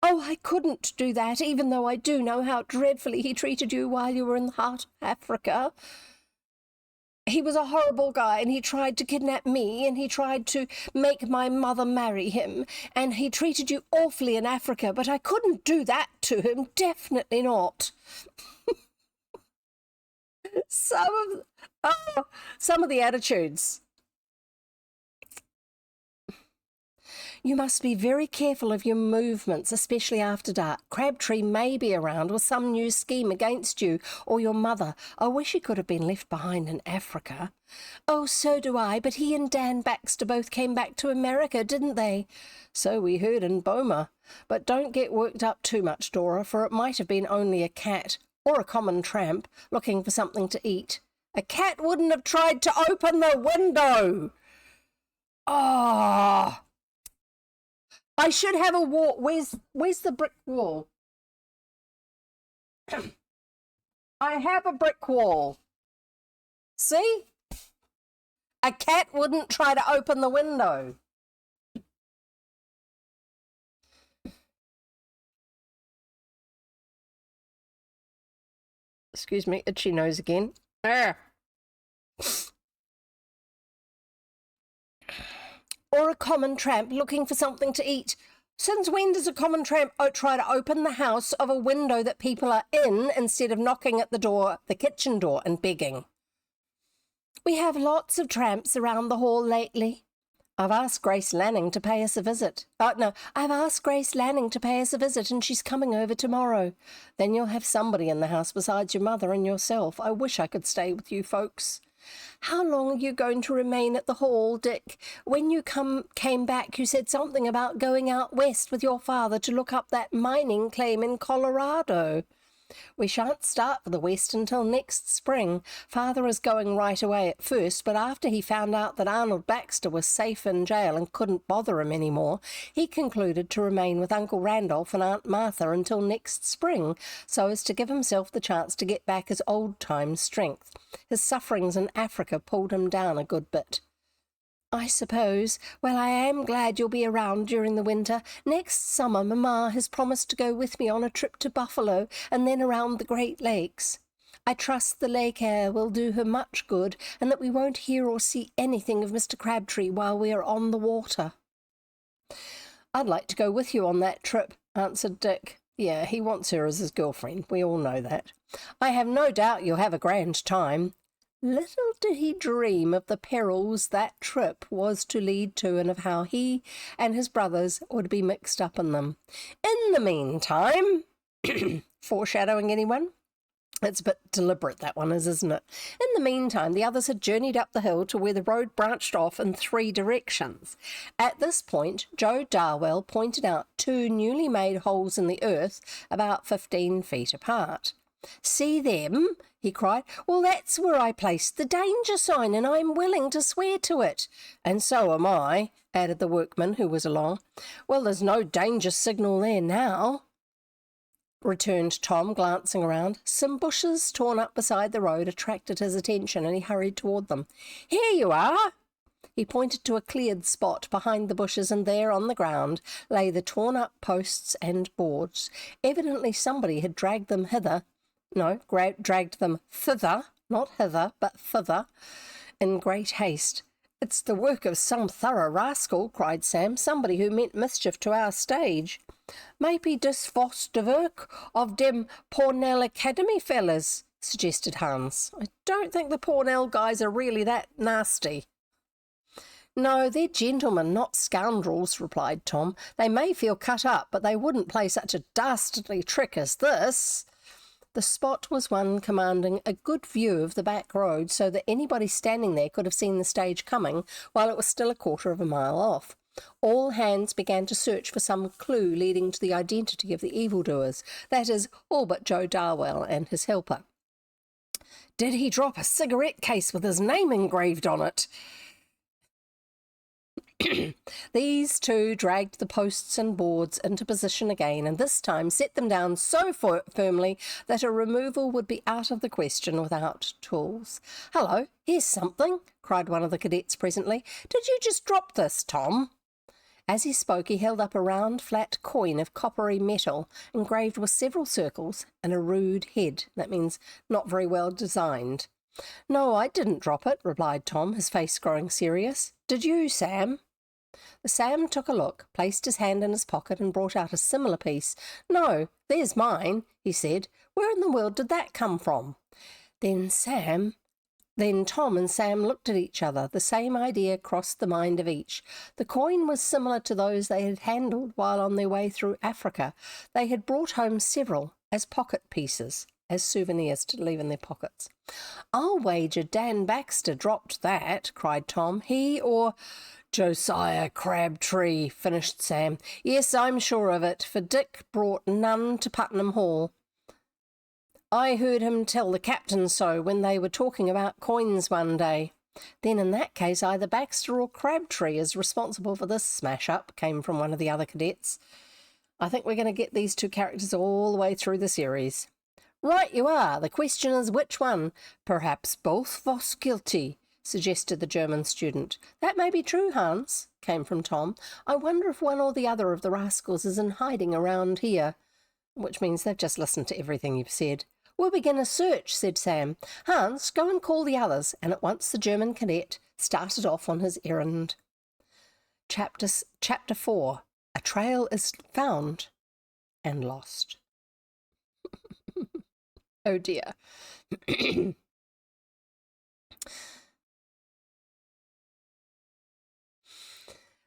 Oh, I couldn't do that, even though I do know how dreadfully he treated you while you were in the heart of Africa. He was a horrible guy, and he tried to kidnap me, and he tried to make my mother marry him, and he treated you awfully in Africa, but I couldn't do that to him, definitely not. Some of the attitudes. You must be very careful of your movements, especially after dark. Crabtree may be around with some new scheme against you or your mother. I wish he could have been left behind in Africa. Oh, so do I, but he and Dan Baxter both came back to America, didn't they? So we heard in Boma. But don't get worked up too much, Dora, for it might have been only a cat or a common tramp looking for something to eat. A cat wouldn't have tried to open the window. Ah! I should have a wall. Where's the brick wall? I have a brick wall. See? A cat wouldn't try to open the window. Excuse me, itchy nose again. Or a common tramp looking for something to eat. Since when does a common tramp try to open the house of a window that people are in instead of knocking at the door, the kitchen door, and begging? We have lots of tramps around the hall lately. I've asked Grace Lanning to pay us a visit. I've asked Grace Lanning to pay us a visit, and she's coming over tomorrow. Then you'll have somebody in the house besides your mother and yourself. I wish I could stay with you folks. How long are you going to remain at the hall, Dick? When you came back, you said something about going out west with your father to look up that mining claim in Colorado. We shan't start for the west until next spring. Father is going right away at first, but after he found out that Arnold Baxter was safe in jail and couldn't bother him any more, he concluded to remain with Uncle Randolph and Aunt Martha until next spring, so as to give himself the chance to get back his old-time strength. His sufferings in Africa pulled him down a good bit. I suppose. Well, I am glad you'll be around during the winter. Next summer, Mamma has promised to go with me on a trip to Buffalo and then around the Great Lakes. I trust the lake air will do her much good and that we won't hear or see anything of Mr. Crabtree while we are on the water. I'd like to go with you on that trip, answered Dick. Yeah, he wants her as his girlfriend. We all know that. I have no doubt you'll have a grand time. Little did he dream of the perils that trip was to lead to and of how he and his brothers would be mixed up in them. In the meantime, foreshadowing anyone? It's a bit deliberate, that one is, isn't it? In the meantime, the others had journeyed up the hill to where the road branched off in 3 directions. At this point, Joe Darwell pointed out 2 newly made holes in the earth about 15 feet apart. See them? He cried. Well, that's where I placed the danger sign, and I'm willing to swear to it. And so am I, added the workman who was along. Well, there's no danger signal there now, returned Tom, glancing around. Some bushes torn up beside the road attracted his attention, and he hurried toward them. Here you are! He pointed to a cleared spot behind the bushes, and there on the ground lay the torn-up posts and boards. Evidently somebody had dragged them hither. No, dragged them thither, not hither, but thither, in great haste. It's the work of some thorough rascal, cried Sam, somebody who meant mischief to our stage. Maybe dis vos de work of dem Pornell Academy fellas, suggested Hans. I don't think the Pornell guys are really that nasty. No, they're gentlemen, not scoundrels, replied Tom. They may feel cut up, but they wouldn't play such a dastardly trick as this. The spot was one commanding a good view of the back road, so that anybody standing there could have seen the stage coming while it was still a quarter of a mile off. All hands began to search for some clue leading to the identity of the evildoers, that is, all but Joe Darwell and his helper. Did he drop a cigarette case with his name engraved on it? These two dragged the posts and boards into position again, and this time set them down so firmly that a removal would be out of the question without tools. "Hello, here's something," cried one of the cadets presently. "Did you just drop this, Tom?" As he spoke, he held up a round, flat coin of coppery metal, engraved with several circles and a rude head. That means not very well designed. "No, I didn't drop it," replied Tom, his face growing serious. "Did you, Sam?" Sam took a look, placed his hand in his pocket and brought out a similar piece. "No, there's mine," he said. "Where in the world did that come from?" Then Tom and Sam looked at each other. The same idea crossed the mind of each. The coin was similar to those they had handled while on their way through Africa. They had brought home several as pocket pieces, as souvenirs to leave in their pockets. "I'll wager Dan Baxter dropped that," cried Tom. "He or—" "Josiah Crabtree," finished Sam. "Yes, I'm sure of it, for Dick brought none to Putnam Hall. I heard him tell the captain so when they were talking about coins one day." "Then in that case either Baxter or Crabtree is responsible for this smash-up," came from one of the other cadets. "I think we're going to get these two characters all the way through the series." "Right you are. The question is which one. Perhaps both was guilty," suggested the German student. "That may be true, Hans," came from Tom. "I wonder if one or the other of the rascals is in hiding around here," which means they've just listened to everything you've said. "We'll begin a search," said Sam. "Hans, go and call the others," and at once the German cadet started off on his errand. Chapter 4. A trail is found and lost. Oh dear.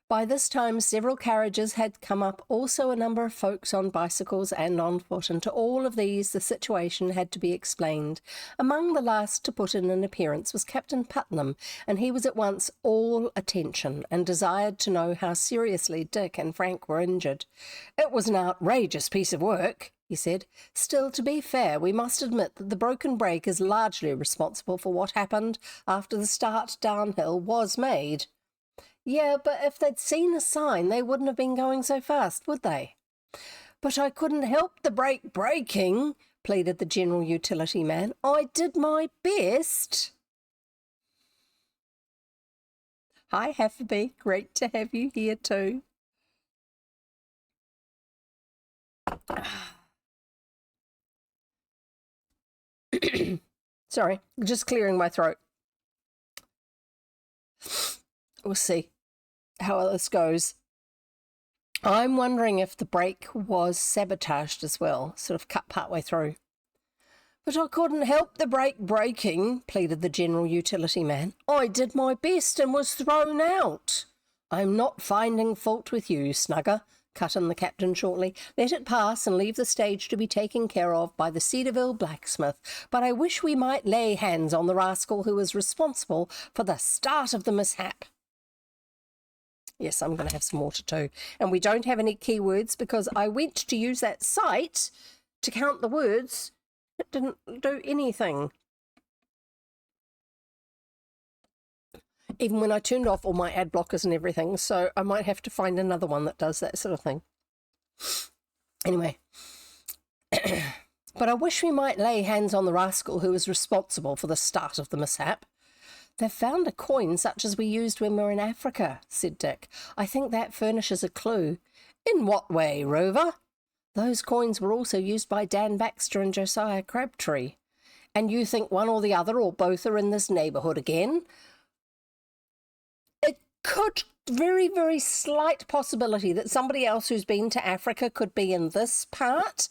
By this time, several carriages had come up, also a number of folks on bicycles and on foot, and to all of these the situation had to be explained. Among the last to put in an appearance was Captain Putnam, and he was at once all attention and desired to know how seriously Dick and Frank were injured. "It was an outrageous piece of work," he said. "Still, to be fair, we must admit that the broken brake is largely responsible for what happened after the start downhill was made." "Yeah, but if they'd seen a sign, they wouldn't have been going so fast, would they?" "But I couldn't help the brake breaking," pleaded the general utility man. "I did my best." Hi, Hefferby. Great to have you here too. Sorry, just clearing my throat. We'll see how this goes. I'm wondering if the brake was sabotaged as well, sort of cut partway through. "But I couldn't help the brake breaking," pleaded the general utility man. "I did my best and was thrown out." "I'm not finding fault with you, Snugger," cut in the captain shortly. "Let it pass and leave the stage to be taken care of by the Cedarville blacksmith. But I wish we might lay hands on the rascal who is responsible for the start of the mishap." Yes, I'm going to have some water too. And we don't have any keywords because I went to use that site to count the words. It didn't do anything. Even when I turned off all my ad blockers and everything, so I might have to find another one that does that sort of thing. Anyway. "But I wish we might lay hands on the rascal who is responsible for the start of the mishap." "They've found a coin such as we used when we were in Africa," said Dick. "I think that furnishes a clue." "In what way, Rover?" "Those coins were also used by Dan Baxter and Josiah Crabtree." "And you think one or the other or both are in this neighbourhood again?" Could very, very slight possibility that somebody else who's been to Africa could be in this part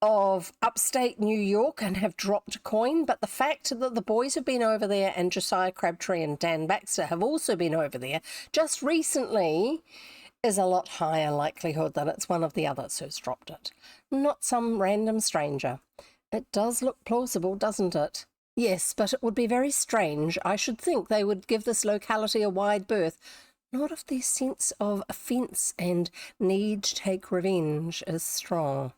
of upstate New York and have dropped a coin, but the fact that the boys have been over there and Josiah Crabtree and Dan Baxter have also been over there just recently is a lot higher likelihood that it's one of the others who's dropped it, not some random stranger. It does look plausible, doesn't it? Yes, but it would be very strange. I should think they would give this locality a wide berth, not if their sense of offence and need to take revenge is strong.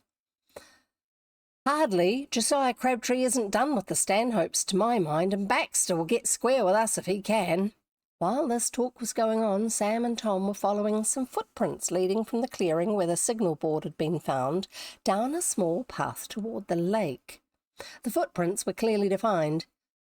Hardly. Josiah Crabtree isn't done with the Stanhopes, to my mind, and Baxter will get square with us if he can. While this talk was going on, Sam and Tom were following some footprints leading from the clearing where the signal board had been found, down a small path toward the lake. The footprints were clearly defined.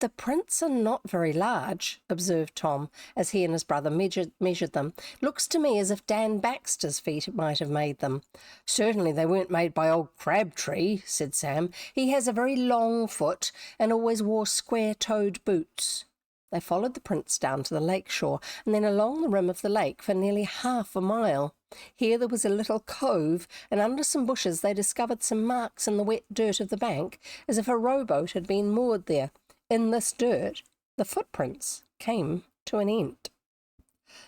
"The prints are not very large," observed Tom, as he and his brother measured them. "Looks to me as if Dan Baxter's feet might have made them." "Certainly they weren't made by old Crabtree," said Sam. "He has a very long foot and always wore square-toed boots." They followed the prints down to the lake shore and then along the rim of the lake for nearly half a mile. Here there was a little cove, and under some bushes they discovered some marks in the wet dirt of the bank, as if a rowboat had been moored there. In this dirt, the footprints came to an end.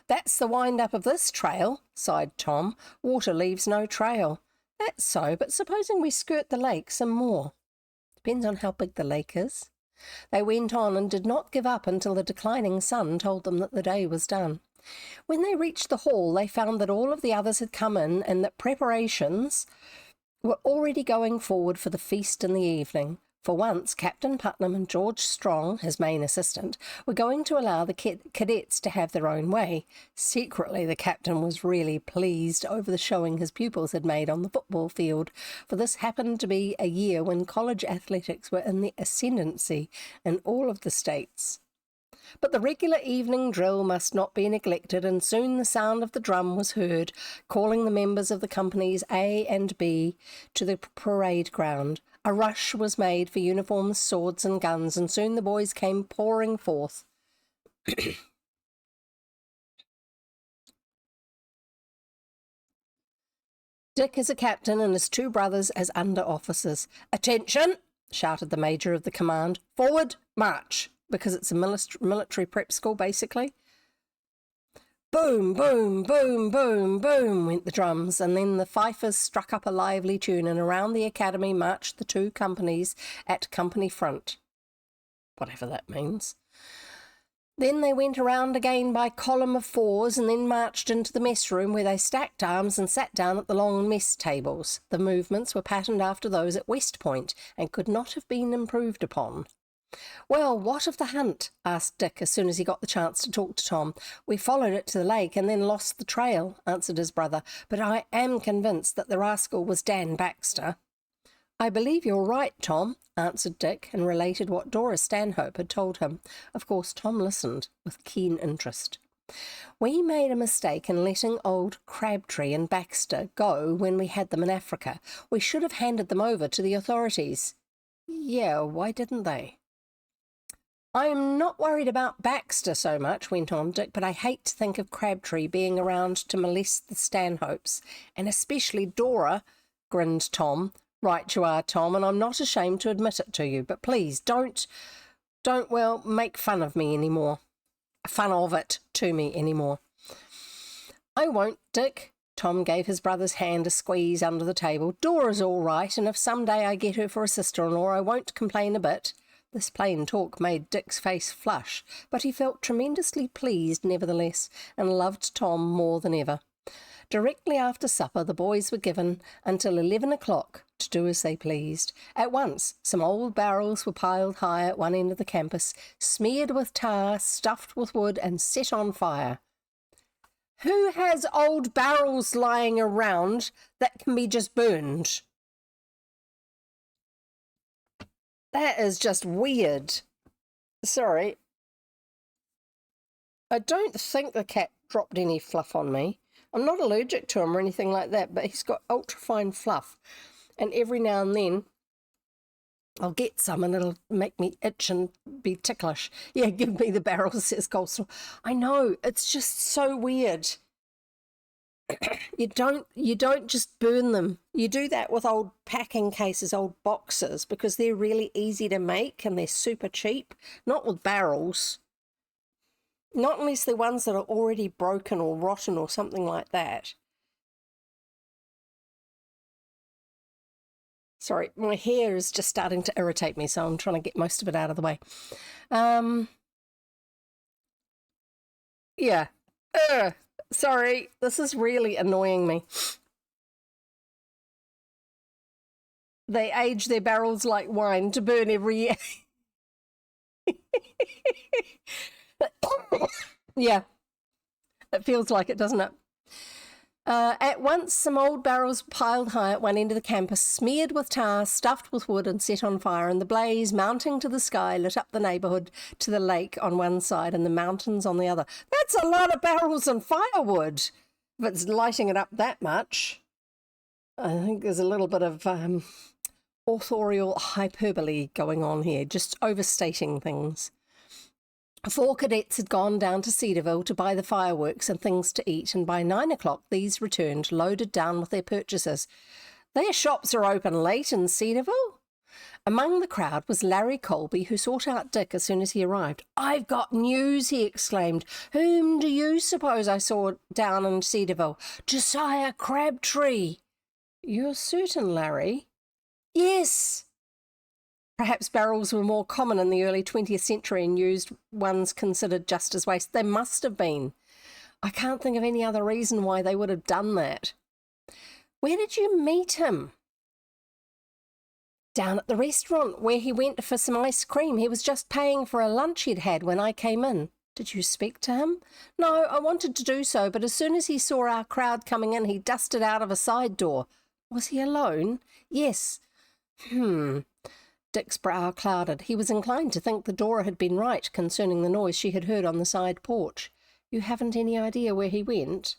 "That's the wind-up of this trail," sighed Tom. "Water leaves no trail." "That's so, but supposing we skirt the lake some more?" "Depends on how big the lake is." They went on and did not give up until the declining sun told them that the day was done. When they reached the hall, they found that all of the others had come in and that preparations were already going forward for the feast in the evening. For once, Captain Putnam and George Strong, his main assistant, were going to allow the cadets to have their own way. Secretly, the captain was really pleased over the showing his pupils had made on the football field, for this happened to be a year when college athletics were in the ascendancy in all of the states. But the regular evening drill must not be neglected, and soon the sound of the drum was heard, calling the members of the companies A and B to the parade ground. A rush was made for uniforms, swords and guns, and soon the boys came pouring forth. Dick as a captain and his two brothers as under-officers. "Attention!" shouted the major of the command. "Forward, march!" Because it's a military prep school, basically. Boom, boom, boom, boom, boom went the drums, and then the fifers struck up a lively tune, and around the academy marched the two companies at company front. Whatever that means. Then they went around again by column of fours, and then marched into the mess room where they stacked arms and sat down at the long mess tables. The movements were patterned after those at West Point, and could not have been improved upon. "Well, what of the hunt?" asked Dick as soon as he got the chance to talk to Tom. "We followed it to the lake and then lost the trail," answered his brother, "but I am convinced that the rascal was Dan Baxter." "I believe you're right, Tom," answered Dick, and related what Dora Stanhope had told him. Of course, Tom listened with keen interest. "We made a mistake in letting old Crabtree and Baxter go when we had them in Africa. We should have handed them over to the authorities." "Yeah, why didn't they?" "I'm not worried about Baxter so much," went on Dick, "but I hate to think of Crabtree being around to molest the Stanhopes, and especially Dora," grinned Tom. "Right you are, Tom, and I'm not ashamed to admit it to you, but please don't, make fun of me anymore. Fun of it to me anymore." "I won't, Dick." Tom gave his brother's hand a squeeze under the table. "Dora's all right, and if some day I get her for a sister-in-law, I won't complain a bit." This plain talk made Dick's face flush, but he felt tremendously pleased nevertheless, and loved Tom more than ever. Directly after supper, the boys were given until 11 o'clock to do as they pleased. At once, some old barrels were piled high at one end of the campus, smeared with tar, stuffed with wood, and set on fire. Who has old barrels lying around that can be just burned? That is just weird. Sorry. I don't think the cat dropped any fluff on me. I'm not allergic to him or anything like that, but he's got ultra-fine fluff. And every now and then I'll get some and it'll make me itch and be ticklish. Yeah, give me the barrels, says Coleslaw. I know, it's just so weird. You don't just burn them. You do that with old packing cases, old boxes, because they're really easy to make and they're super cheap. Not with barrels. Not unless they're ones that are already broken or rotten or something like that. Sorry, my hair is just starting to irritate me, so I'm trying to get most of it out of the way. Yeah. Sorry, this is really annoying me. They age their barrels like wine to burn every year. Yeah, it feels like it, doesn't it? At once, some old barrels piled high at one end of the campus, smeared with tar, stuffed with wood and set on fire, and the blaze, mounting to the sky, lit up the neighbourhood to the lake on one side and the mountains on the other. That's a lot of barrels and firewood, if it's lighting it up that much. I think there's a little bit of authorial hyperbole going on here, just overstating things. 4 cadets had gone down to Cedarville to buy the fireworks and things to eat, and by 9 o'clock these returned, loaded down with their purchases. Their shops are open late in Cedarville? Among the crowd was Larry Colby, who sought out Dick as soon as he arrived. "I've got news," he exclaimed. "Whom do you suppose I saw down in Cedarville? Josiah Crabtree." "You're certain, Larry?" "Yes." Perhaps barrels were more common in the early 20th century and used ones considered just as waste. They must have been. I can't think of any other reason why they would have done that. "Where did you meet him?" "Down at the restaurant, where he went for some ice cream. He was just paying for a lunch he'd had when I came in." "Did you speak to him?" "No, I wanted to do so, but as soon as he saw our crowd coming in, he dusted out of a side door." "Was he alone?" "Yes." Dick's brow clouded. He was inclined to think that Dora had been right concerning the noise she had heard on the side porch. "You haven't any idea where he went?"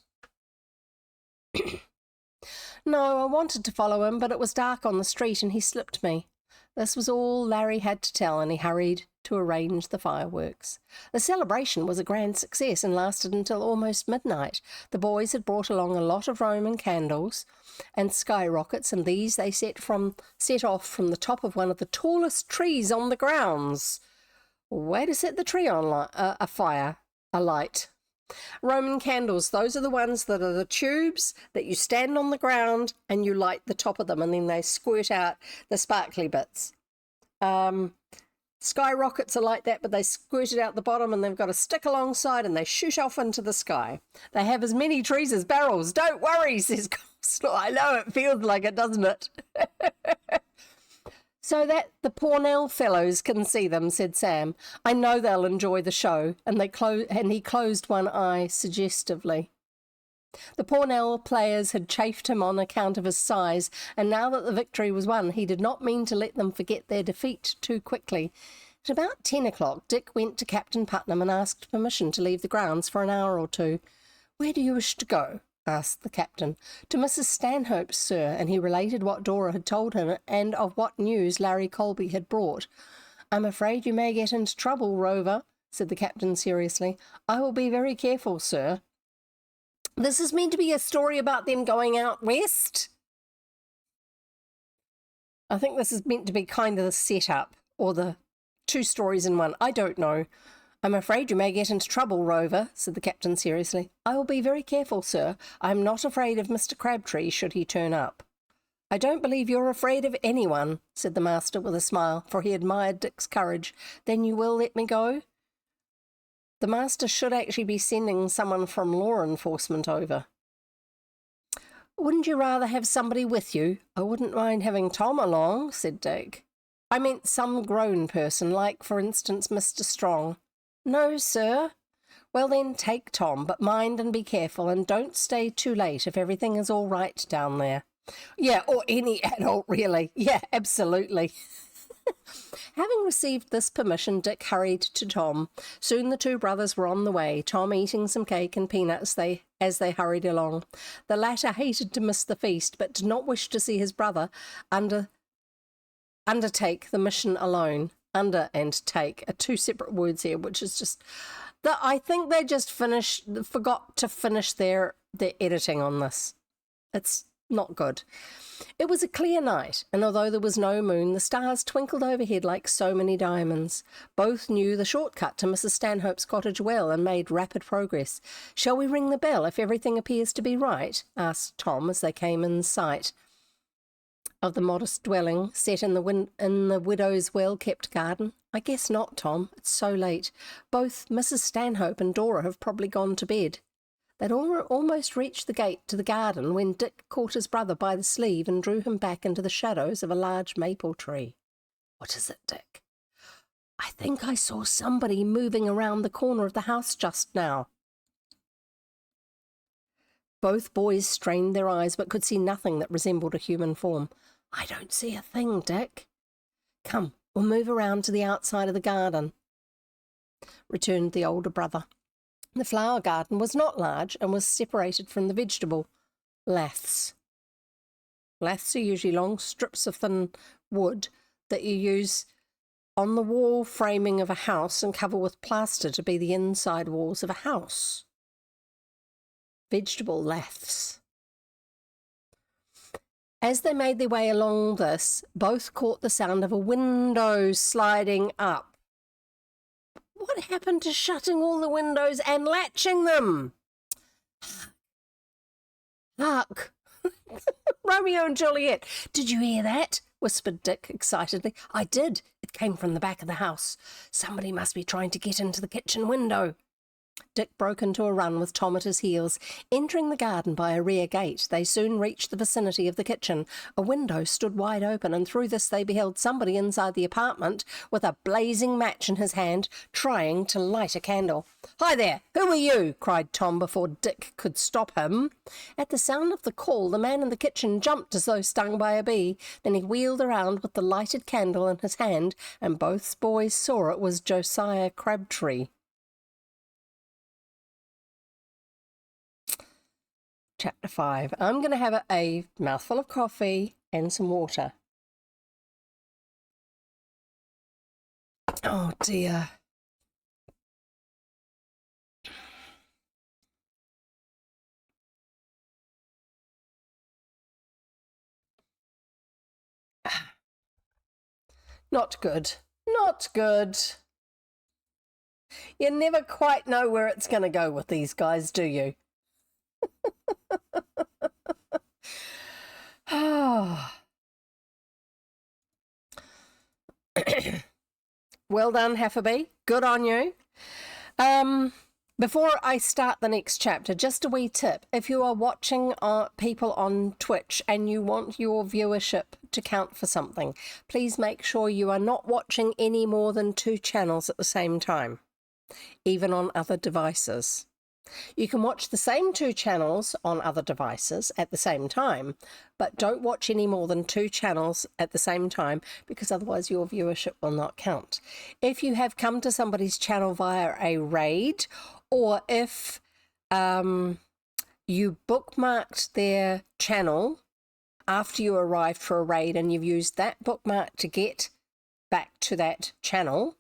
"No, I wanted to follow him, but it was dark on the street and he slipped me." This was all Larry had to tell, and he hurried to arrange the fireworks. The celebration was a grand success and lasted until almost midnight. The boys had brought along a lot of Roman candles and skyrockets, and these they set off from the top of one of the tallest trees on the grounds. Way to set the tree on a light. Roman candles, those are the ones that are the tubes that you stand on the ground and you light the top of them, and then they squirt out the sparkly bits. Skyrockets are like that, but they squirt it out the bottom and they've got a stick alongside and they shoot off into the sky. They have as many trees as barrels. "Don't worry," says Coleslaw. "I know, it feels like it, doesn't it?" "So that the Pornell fellows can see them," said Sam. "I know they'll enjoy the show." And he closed one eye suggestively. The Pornell players had chaffed him on account of his size, and now that the victory was won, he did not mean to let them forget their defeat too quickly. At about 10 o'clock, Dick went to Captain Putnam and asked permission to leave the grounds for an hour or two. "Where do you wish to go?" asked the captain. "To Mrs. Stanhope's, sir," and he related what Dora had told him and of what news Larry Colby had brought. "I'm afraid you may get into trouble, Rover," said the captain seriously. "I will be very careful, sir." This is meant to be a story about them going out west. I think this is meant to be kind of the setup, or the 2 stories in one. I don't know. "I'm afraid you may get into trouble, Rover," said the captain seriously. "I will be very careful, sir. I am not afraid of Mr. Crabtree should he turn up." "I don't believe you're afraid of anyone," said the master with a smile, for he admired Dick's courage. "Then you will let me go?" The master should actually be sending someone from law enforcement over. "Wouldn't you rather have somebody with you?" "I wouldn't mind having Tom along," said Dick. "I meant some grown person, like, for instance, Mr. Strong." "No, sir." "Well, then, take Tom, but mind and be careful, and don't stay too late if everything is all right down there." Yeah, or any adult, really. Yeah, absolutely. Having received this permission, Dick hurried to Tom. Soon the 2 brothers were on the way, Tom eating some cake and peanuts as they hurried along. The latter hated to miss the feast, but did not wish to see his brother under undertake the mission alone. Under and take are two separate words here, which is just that I think they just forgot to finish their editing on this. It's not good. It was a clear night, and although there was no moon, the stars twinkled overhead like so many diamonds. Both knew the shortcut to Mrs. Stanhope's cottage well and made rapid progress. "Shall we ring the bell if everything appears to be right?" asked Tom as they came in sight of the modest dwelling set in the widow's well-kept garden. "I guess not, Tom. It's so late. Both Mrs. Stanhope and Dora have probably gone to bed." They'd almost reached the gate to the garden when Dick caught his brother by the sleeve and drew him back into the shadows of a large maple tree. "What is it, Dick?" "I think I saw somebody moving around the corner of the house just now." Both boys strained their eyes but could see nothing that resembled a human form. "I don't see a thing, Dick." "Come, we'll move around to the outside of the garden," returned the older brother. The flower garden was not large and was separated from the vegetable laths. Laths are usually long strips of thin wood that you use on the wall framing of a house and cover with plaster to be the inside walls of a house. Vegetable laths. As they made their way along this, both caught the sound of a window sliding up. What happened to shutting all the windows and latching them? Hark! Romeo and Juliet. "Did you hear that?" whispered Dick excitedly. "I did. It came from the back of the house. Somebody must be trying to get into the kitchen window." Dick broke into a run with Tom at his heels. Entering the garden by a rear gate, they soon reached the vicinity of the kitchen. A window stood wide open, and through this they beheld somebody inside the apartment with a blazing match in his hand, trying to light a candle. "Hi there! Who are you?" cried Tom before Dick could stop him. At the sound of the call, the man in the kitchen jumped as though stung by a bee. Then he wheeled around with the lighted candle in his hand, and both boys saw it was Josiah Crabtree. Chapter 5. I'm going to have a mouthful of coffee and some water. Oh dear. Not good. Not good. You never quite know where it's going to go with these guys, do you? Well done, Hefferby. Good on you. Before I start the next chapter, just a wee tip. If you are watching people on Twitch and you want your viewership to count for something, please make sure you are not watching any more than 2 channels at the same time, even on other devices. You can watch the same 2 channels on other devices at the same time, but don't watch any more than 2 channels at the same time, because otherwise your viewership will not count. If you have come to somebody's channel via a raid, or if you bookmarked their channel after you arrived for a raid and you've used that bookmark to get back to that channel,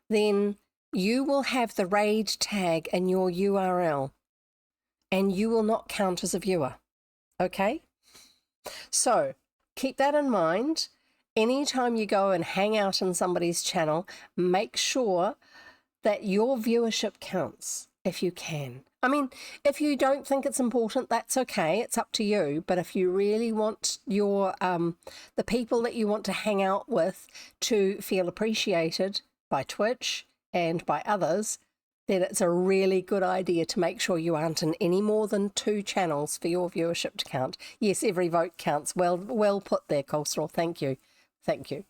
then you will have the raid tag in your URL and you will not count as a viewer. Okay? So keep that in mind. Anytime you go and hang out in somebody's channel, make sure that your viewership counts if you can. I mean, if you don't think it's important, that's okay. It's up to you. But if you really want your the people that you want to hang out with to feel appreciated by Twitch and by others, then it's a really good idea to make sure you aren't in any more than 2 channels for your viewership to count. Yes, every vote counts. Well put there, Coleslaw. Thank you. Thank you.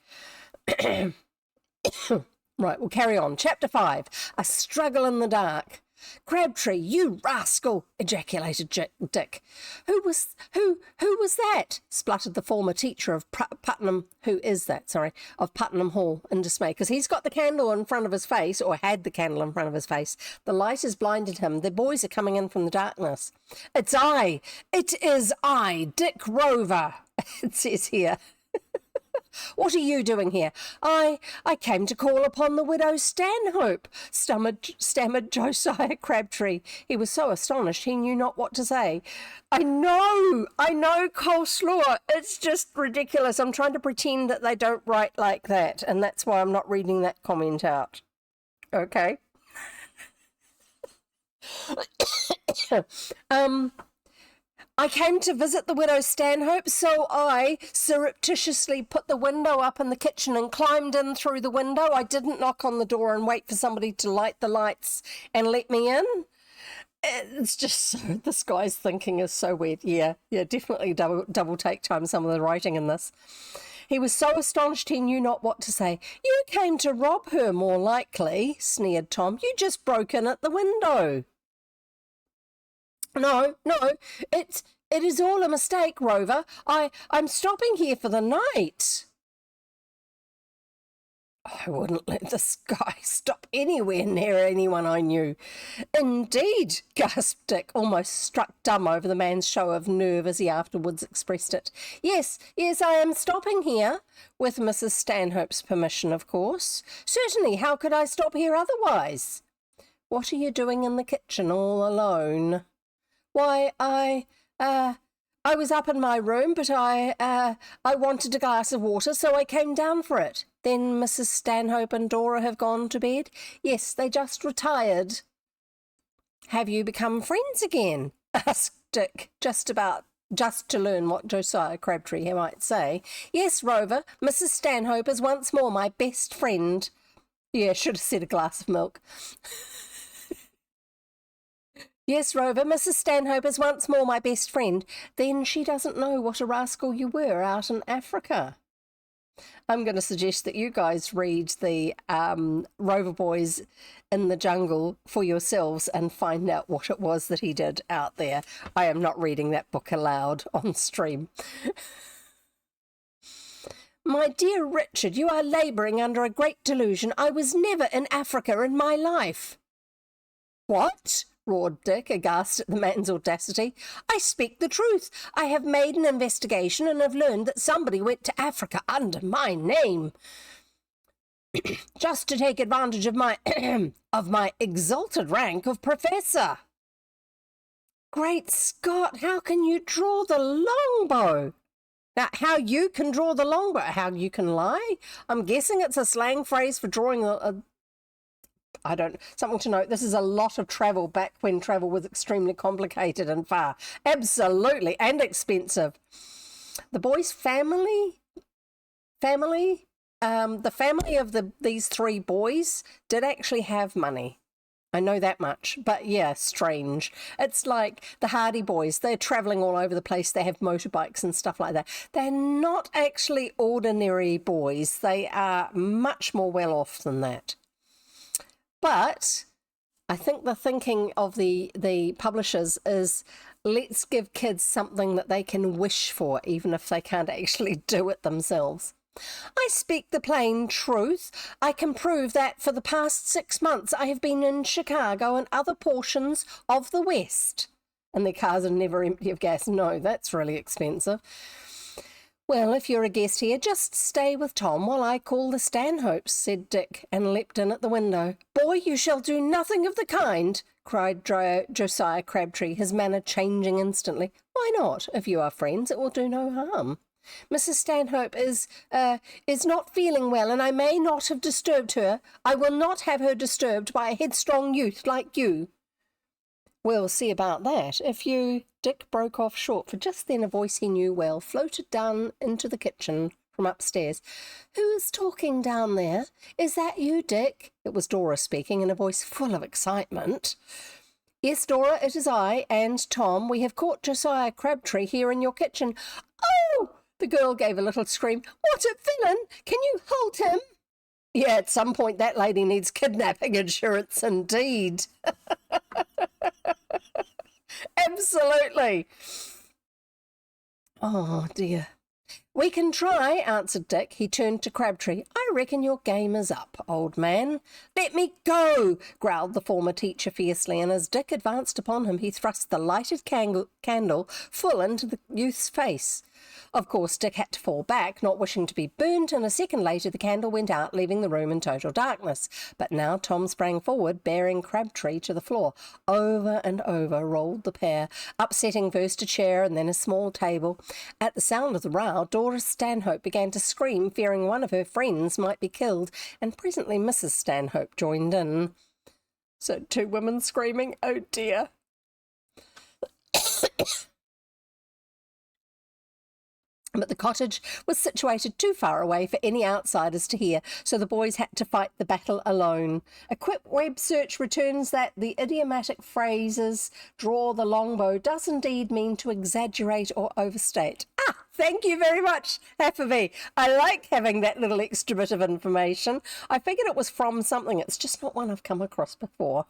Right, we'll carry on. Chapter 5, A Struggle in the Dark. "Crabtree, you rascal!" ejaculated Dick. Who was that?" spluttered the former teacher of Putnam Hall in dismay, because he's got the candle in front of his face, or had the candle in front of his face. The light has blinded him. The boys are coming in from the darkness. It is I, Dick Rover," it says here. What are you doing here? I came to call upon the widow Stanhope, stammered Josiah Crabtree. He was so astonished he knew not what to say. I know, coleslaw. It's just ridiculous. I'm trying to pretend that they don't write like that, and that's why I'm not reading that comment out. Okay. I came to visit the widow Stanhope, so I surreptitiously put the window up in the kitchen and climbed in through the window. I didn't knock on the door and wait for somebody to light the lights and let me in. It's just so, this guy's thinking is so weird. Yeah, definitely double take time some of the writing in this. He was so astonished he knew not what to say. You came to rob her, more likely, sneered Tom. You just broke in at the window. No, it is all a mistake, Rover. I'm stopping here for the night. I wouldn't let this guy stop anywhere near anyone I knew. Indeed, gasped Dick, almost struck dumb over the man's show of nerve as he afterwards expressed it. Yes, I am stopping here, with Mrs. Stanhope's permission, of course. Certainly, how could I stop here otherwise? What are you doing in the kitchen all alone? Why, I was up in my room, but I wanted a glass of water, so I came down for it. Then Mrs. Stanhope and Dora have gone to bed? Yes, they just retired. Have you become friends again? Asked Dick, just to learn what Josiah Crabtree might say. Yes, Rover, Mrs. Stanhope is once more my best friend. Yeah, should have said a glass of milk. Yes, Rover, Mrs. Stanhope is once more my best friend. Then she doesn't know what a rascal you were out in Africa. I'm going to suggest that you guys read the Rover Boys in the Jungle for yourselves and find out what it was that he did out there. I am not reading that book aloud on stream. My dear Richard, you are labouring under a great delusion. I was never in Africa in my life. What? Roared Dick, aghast at the man's audacity. I speak the truth. I have made an investigation and have learned that somebody went to Africa under my name. Just to take advantage of my exalted rank of professor. Great Scott, how can you draw the longbow? Now, how you can draw the longbow? How you can lie? I'm guessing it's a slang phrase for drawing something to note. This is a lot of travel back when travel was extremely complicated and far. Absolutely, and expensive. The boys' family, the family of these three boys did actually have money. I know that much, but yeah, strange. It's like the Hardy boys. They're travelling all over the place. They have motorbikes and stuff like that. They're not actually ordinary boys. They are much more well off than that. But I think the thinking of the publishers is, let's give kids something that they can wish for, even if they can't actually do it themselves. I speak the plain truth. I can prove that for the past 6 months I have been in Chicago and other portions of the West. And their cars are never empty of gas. No, that's really expensive. Well, if you're a guest here, just stay with Tom while I call the Stanhopes, said Dick, and leapt in at the window. Boy, you shall do nothing of the kind, cried Josiah Crabtree, his manner changing instantly. Why not? If you are friends, it will do no harm. Mrs. Stanhope is not feeling well, and I may not have disturbed her. I will not have her disturbed by a headstrong youth like you. We'll see about that. If you... Dick broke off short, for just then a voice he knew well floated down into the kitchen from upstairs. Who is talking down there? Is that you, Dick? It was Dora speaking in a voice full of excitement. Yes, Dora, it is I and Tom. We have caught Josiah Crabtree here in your kitchen. Oh! The girl gave a little scream. What a villain! Can you hold him? Yeah, at some point that lady needs kidnapping insurance indeed. Absolutely. Oh, dear. "We can try," answered Dick. He turned to Crabtree. "I reckon your game is up, old man." "Let me go," growled the former teacher fiercely, and as Dick advanced upon him, he thrust the lighted candle full into the youth's face. Of course, Dick had to fall back, not wishing to be burnt, and a second later the candle went out, leaving the room in total darkness. But now Tom sprang forward, bearing Crabtree to the floor. Over and over rolled the pair, upsetting first a chair and then a small table. At the sound of the row, Dora Stanhope began to scream, fearing one of her friends might be killed, and presently Mrs. Stanhope joined in. So 2 women screaming, oh dear. But the cottage was situated too far away for any outsiders to hear, so the boys had to fight the battle alone. A quick web search returns that the idiomatic phrases "draw the longbow" does indeed mean to exaggerate or overstate. Thank you very much, Hafferby. I like having that little extra bit of information. I figured it was from something. It's just not one I've come across before.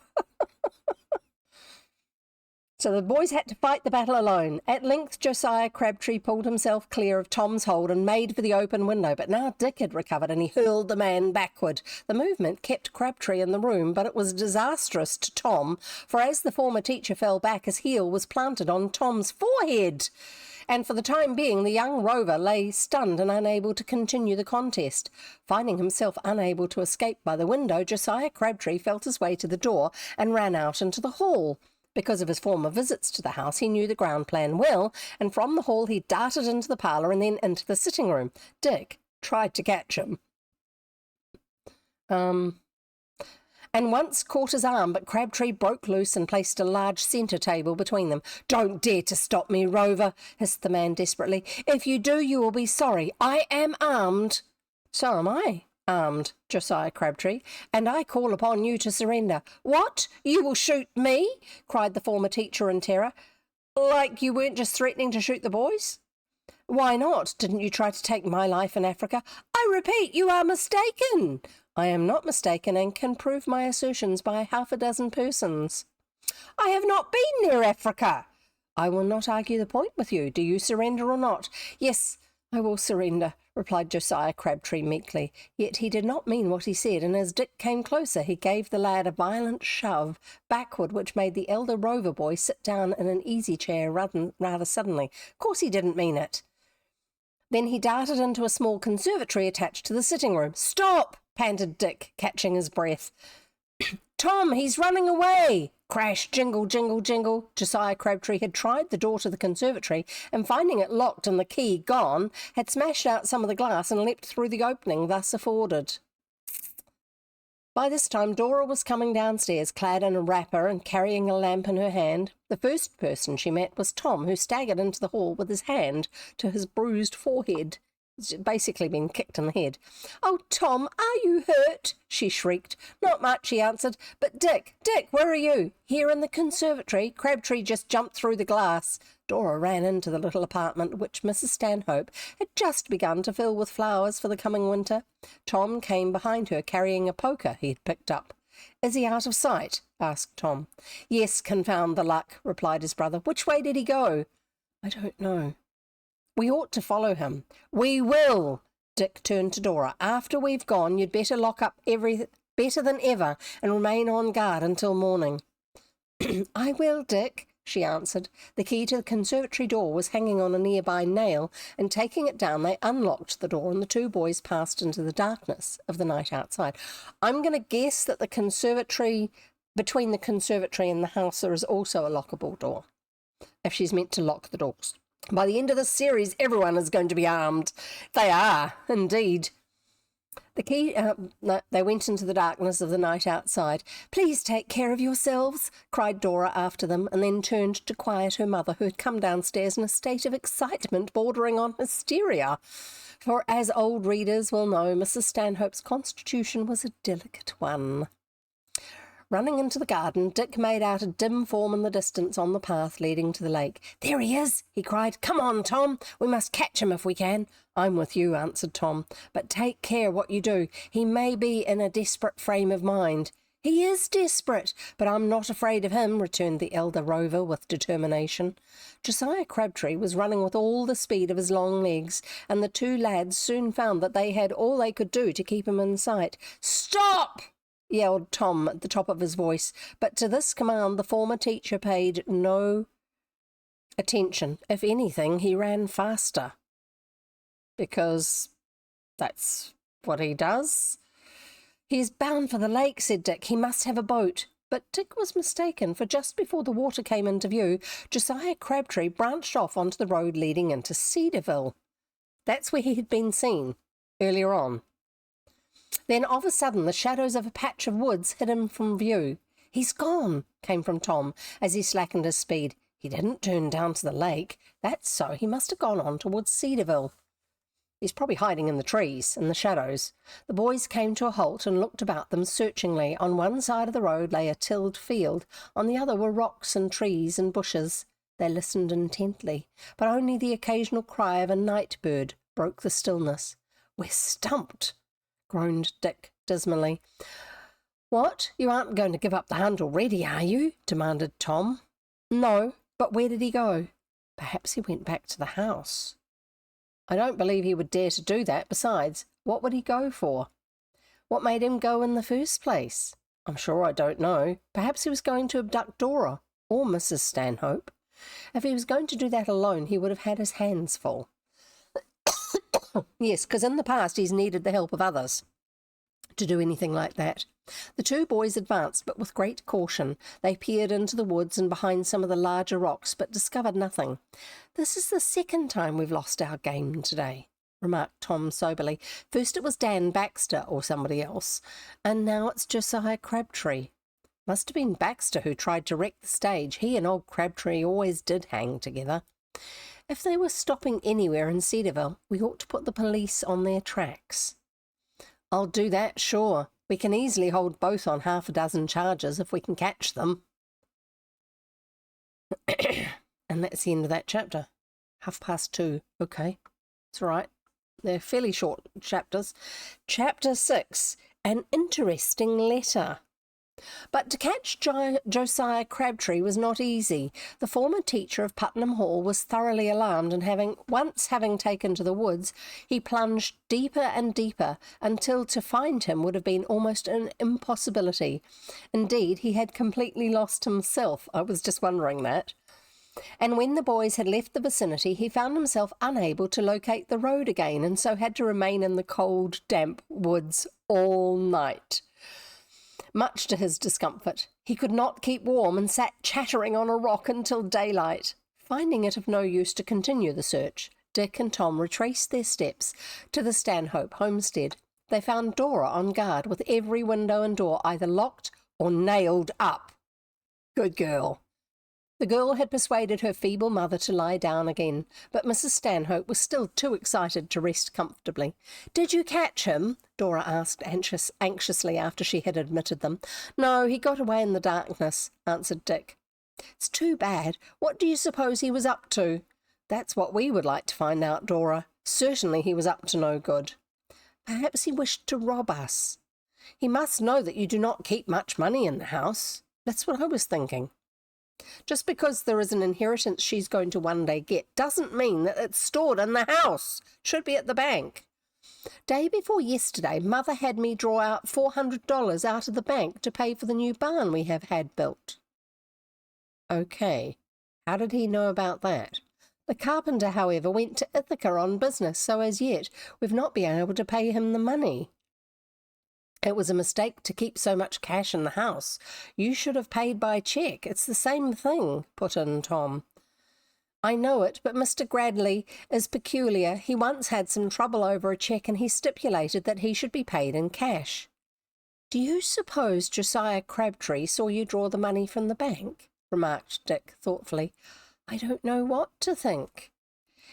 So the boys had to fight the battle alone. At length, Josiah Crabtree pulled himself clear of Tom's hold and made for the open window, but now Dick had recovered and he hurled the man backward. The movement kept Crabtree in the room, but it was disastrous to Tom, for as the former teacher fell back, his heel was planted on Tom's forehead. And for the time being, the young Rover lay stunned and unable to continue the contest. Finding himself unable to escape by the window, Josiah Crabtree felt his way to the door and ran out into the hall. Because of his former visits to the house, he knew the ground plan well, and from the hall he darted into the parlour and then into the sitting room. Dick tried to catch him. And once caught his arm, but Crabtree broke loose and placed a large centre table between them. "Don't dare to stop me, Rover," hissed the man desperately. "If you do, you will be sorry. I am armed." "So am I armed, Josiah Crabtree, and I call upon you to surrender." "What? You will shoot me?" cried the former teacher in terror. "Like you weren't just threatening to shoot the boys?" "Why not? Didn't you try to take my life in Africa?" "I repeat, you are mistaken." "I am not mistaken and can prove my assertions by 6 persons." "I have not been near Africa." "I will not argue the point with you. Do you surrender or not?" "Yes, I will surrender," replied Josiah Crabtree meekly. Yet he did not mean what he said, and as Dick came closer, he gave the lad a violent shove backward, which made the elder Rover boy sit down in an easy chair rather suddenly. Of course he didn't mean it. Then he darted into a small conservatory attached to the sitting room. "Stop!" panted Dick, catching his breath. "Tom, he's running away!" Crash, jingle, jingle, jingle. Josiah Crabtree had tried the door to the conservatory, and finding it locked and the key gone, had smashed out some of the glass and leapt through the opening thus afforded. By this time Dora was coming downstairs, clad in a wrapper and carrying a lamp in her hand. The first person she met was Tom, who staggered into the hall with his hand to his bruised forehead. He's basically been kicked in the head. "Oh, Tom, are you hurt?" she shrieked. "Not much," he answered. "But Dick, where are you?" "Here in the conservatory. Crabtree just jumped through the glass." Dora ran into the little apartment, which Mrs. Stanhope had just begun to fill with flowers for the coming winter. Tom came behind her, carrying a poker he had picked up. "Is he out of sight?" asked Tom. "Yes, confound the luck," replied his brother. "Which way did he go?" "I don't know." "We ought to follow him." "We will." Dick turned to Dora. "After we've gone, you'd better lock up better than ever and remain on guard until morning." "I will, Dick," she answered. The key to the conservatory door was hanging on a nearby nail, and taking it down, they unlocked the door, and the 2 boys passed into the darkness of the night outside. I'm going to guess that between the conservatory and the house, there is also a lockable door, if she's meant to lock the doors. By the end of this series, everyone is going to be armed. They are, indeed. They went into the darkness of the night outside. "Please take care of yourselves," cried Dora after them, and then turned to quiet her mother, who had come downstairs in a state of excitement bordering on hysteria. For, as old readers will know, Mrs. Stanhope's constitution was a delicate one. Running into the garden, Dick made out a dim form in the distance on the path leading to the lake. "There he is!" he cried. "Come on, Tom. We must catch him if we can." "I'm with you," answered Tom. "But take care what you do. He may be in a desperate frame of mind." "He is desperate, but I'm not afraid of him," returned the elder Rover with determination. Josiah Crabtree was running with all the speed of his long legs, and the two lads soon found that they had all they could do to keep him in sight. "Stop!" yelled Tom at the top of his voice, but to this command the former teacher paid no attention. If anything, he ran faster, because that's what he does. "He's bound for the lake," said Dick. "He must have a boat." But Dick was mistaken, for just before the water came into view, Josiah Crabtree branched off onto the road leading into Cedarville. That's where he had been seen earlier on. Then, of a sudden, the shadows of a patch of woods hid him from view. "He's gone," came from Tom as he slackened his speed. "He didn't turn down to the lake. That's so. He must have gone on towards Cedarville. He's probably hiding in the trees, in the shadows." The boys came to a halt and looked about them searchingly. On one side of the road lay a tilled field. On the other were rocks and trees and bushes. They listened intently, but only the occasional cry of a night bird broke the stillness. "We're stumped," groaned Dick dismally. "What? You aren't going to give up the hunt already, are you?" demanded Tom. "No, but where did he go?" "Perhaps he went back to the house." "I don't believe he would dare to do that. Besides, what would he go for?" "What made him go in the first place?" "I'm sure I don't know. Perhaps he was going to abduct Dora or Mrs. Stanhope. If he was going to do that alone, he would have had his hands full." "Yes, because in the past he's needed the help of others to do anything like that." The two boys advanced, but with great caution. They peered into the woods and behind some of the larger rocks, but discovered nothing. "This is the second time we've lost our game today," remarked Tom soberly. "First it was Dan Baxter or somebody else, and now it's Josiah Crabtree. Must have been Baxter who tried to wreck the stage. He and old Crabtree always did hang together. If they were stopping anywhere in Cedarville, we ought to put the police on their tracks." "I'll do that, sure. We can easily hold both on half a dozen charges if we can catch them." And that's the end of that chapter. 2:30. Okay, it's all right. They're fairly short chapters. Chapter 6, An Interesting Letter. But to catch Josiah Crabtree was not easy. The former teacher of Putnam Hall was thoroughly alarmed, and having taken to the woods, he plunged deeper and deeper, until to find him would have been almost an impossibility. Indeed, he had completely lost himself. I was just wondering that. And when the boys had left the vicinity, he found himself unable to locate the road again, and so had to remain in the cold, damp woods all night. Much to his discomfort, he could not keep warm and sat chattering on a rock until daylight. Finding it of no use to continue the search, Dick and Tom retraced their steps to the Stanhope homestead. They found Dora on guard, with every window and door either locked or nailed up. Good girl. The girl had persuaded her feeble mother to lie down again, but Mrs. Stanhope was still too excited to rest comfortably. "Did you catch him?" Dora asked anxiously after she had admitted them. "No, he got away in the darkness," answered Dick. "It's too bad. What do you suppose he was up to?" "That's what we would like to find out, Dora. Certainly he was up to no good." "Perhaps he wished to rob us." "He must know that you do not keep much money in the house." "That's what I was thinking." "Just because there is an inheritance she's going to one day get doesn't mean that it's stored in the house. It should be at the bank. Day before yesterday, Mother had me draw out $400 out of the bank to pay for the new barn we have had built." "Okay. How did he know about that?" "The carpenter, however, went to Ithaca on business, so as yet we've not been able to pay him the money." "It was a mistake to keep so much cash in the house. You should have paid by cheque. It's the same thing," put in Tom. "I know it, but Mr. Gradley is peculiar. He once had some trouble over a cheque, and he stipulated that he should be paid in cash." "Do you suppose Josiah Crabtree saw you draw the money from the bank?" remarked Dick thoughtfully. "I don't know what to think."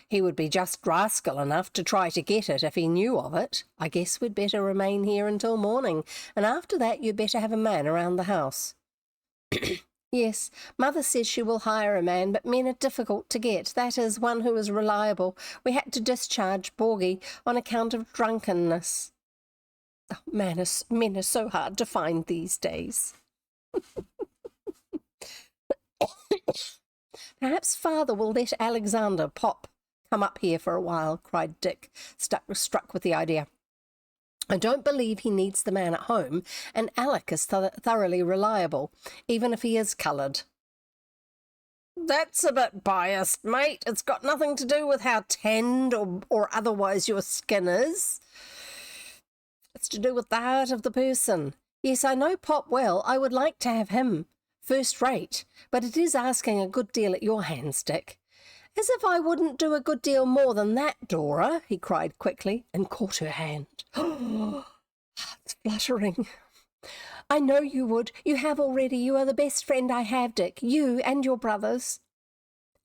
"He would be just rascal enough to try to get it if he knew of it. I guess we'd better remain here until morning, and after that you'd better have a man around the house." "Yes, Mother says she will hire a man, but men are difficult to get. That is, one who is reliable. We had to discharge Borgie on account of drunkenness." Oh, men are so hard to find these days. Perhaps father will let Alexander come up here for a while, cried Dick, struck with the idea. I don't believe he needs the man at home, and Alec is thoroughly reliable, even if he is coloured. That's a bit biased, mate. It's got nothing to do with how tanned or otherwise your skin is. It's to do with the heart of the person. Yes, I know Pop well. I would like to have him first rate, but it is asking a good deal at your hands, Dick. As if I wouldn't do a good deal more than that, Dora, he cried quickly, and caught her hand. It's fluttering. I know you would. You have already. You are the best friend I have, Dick. You and your brothers.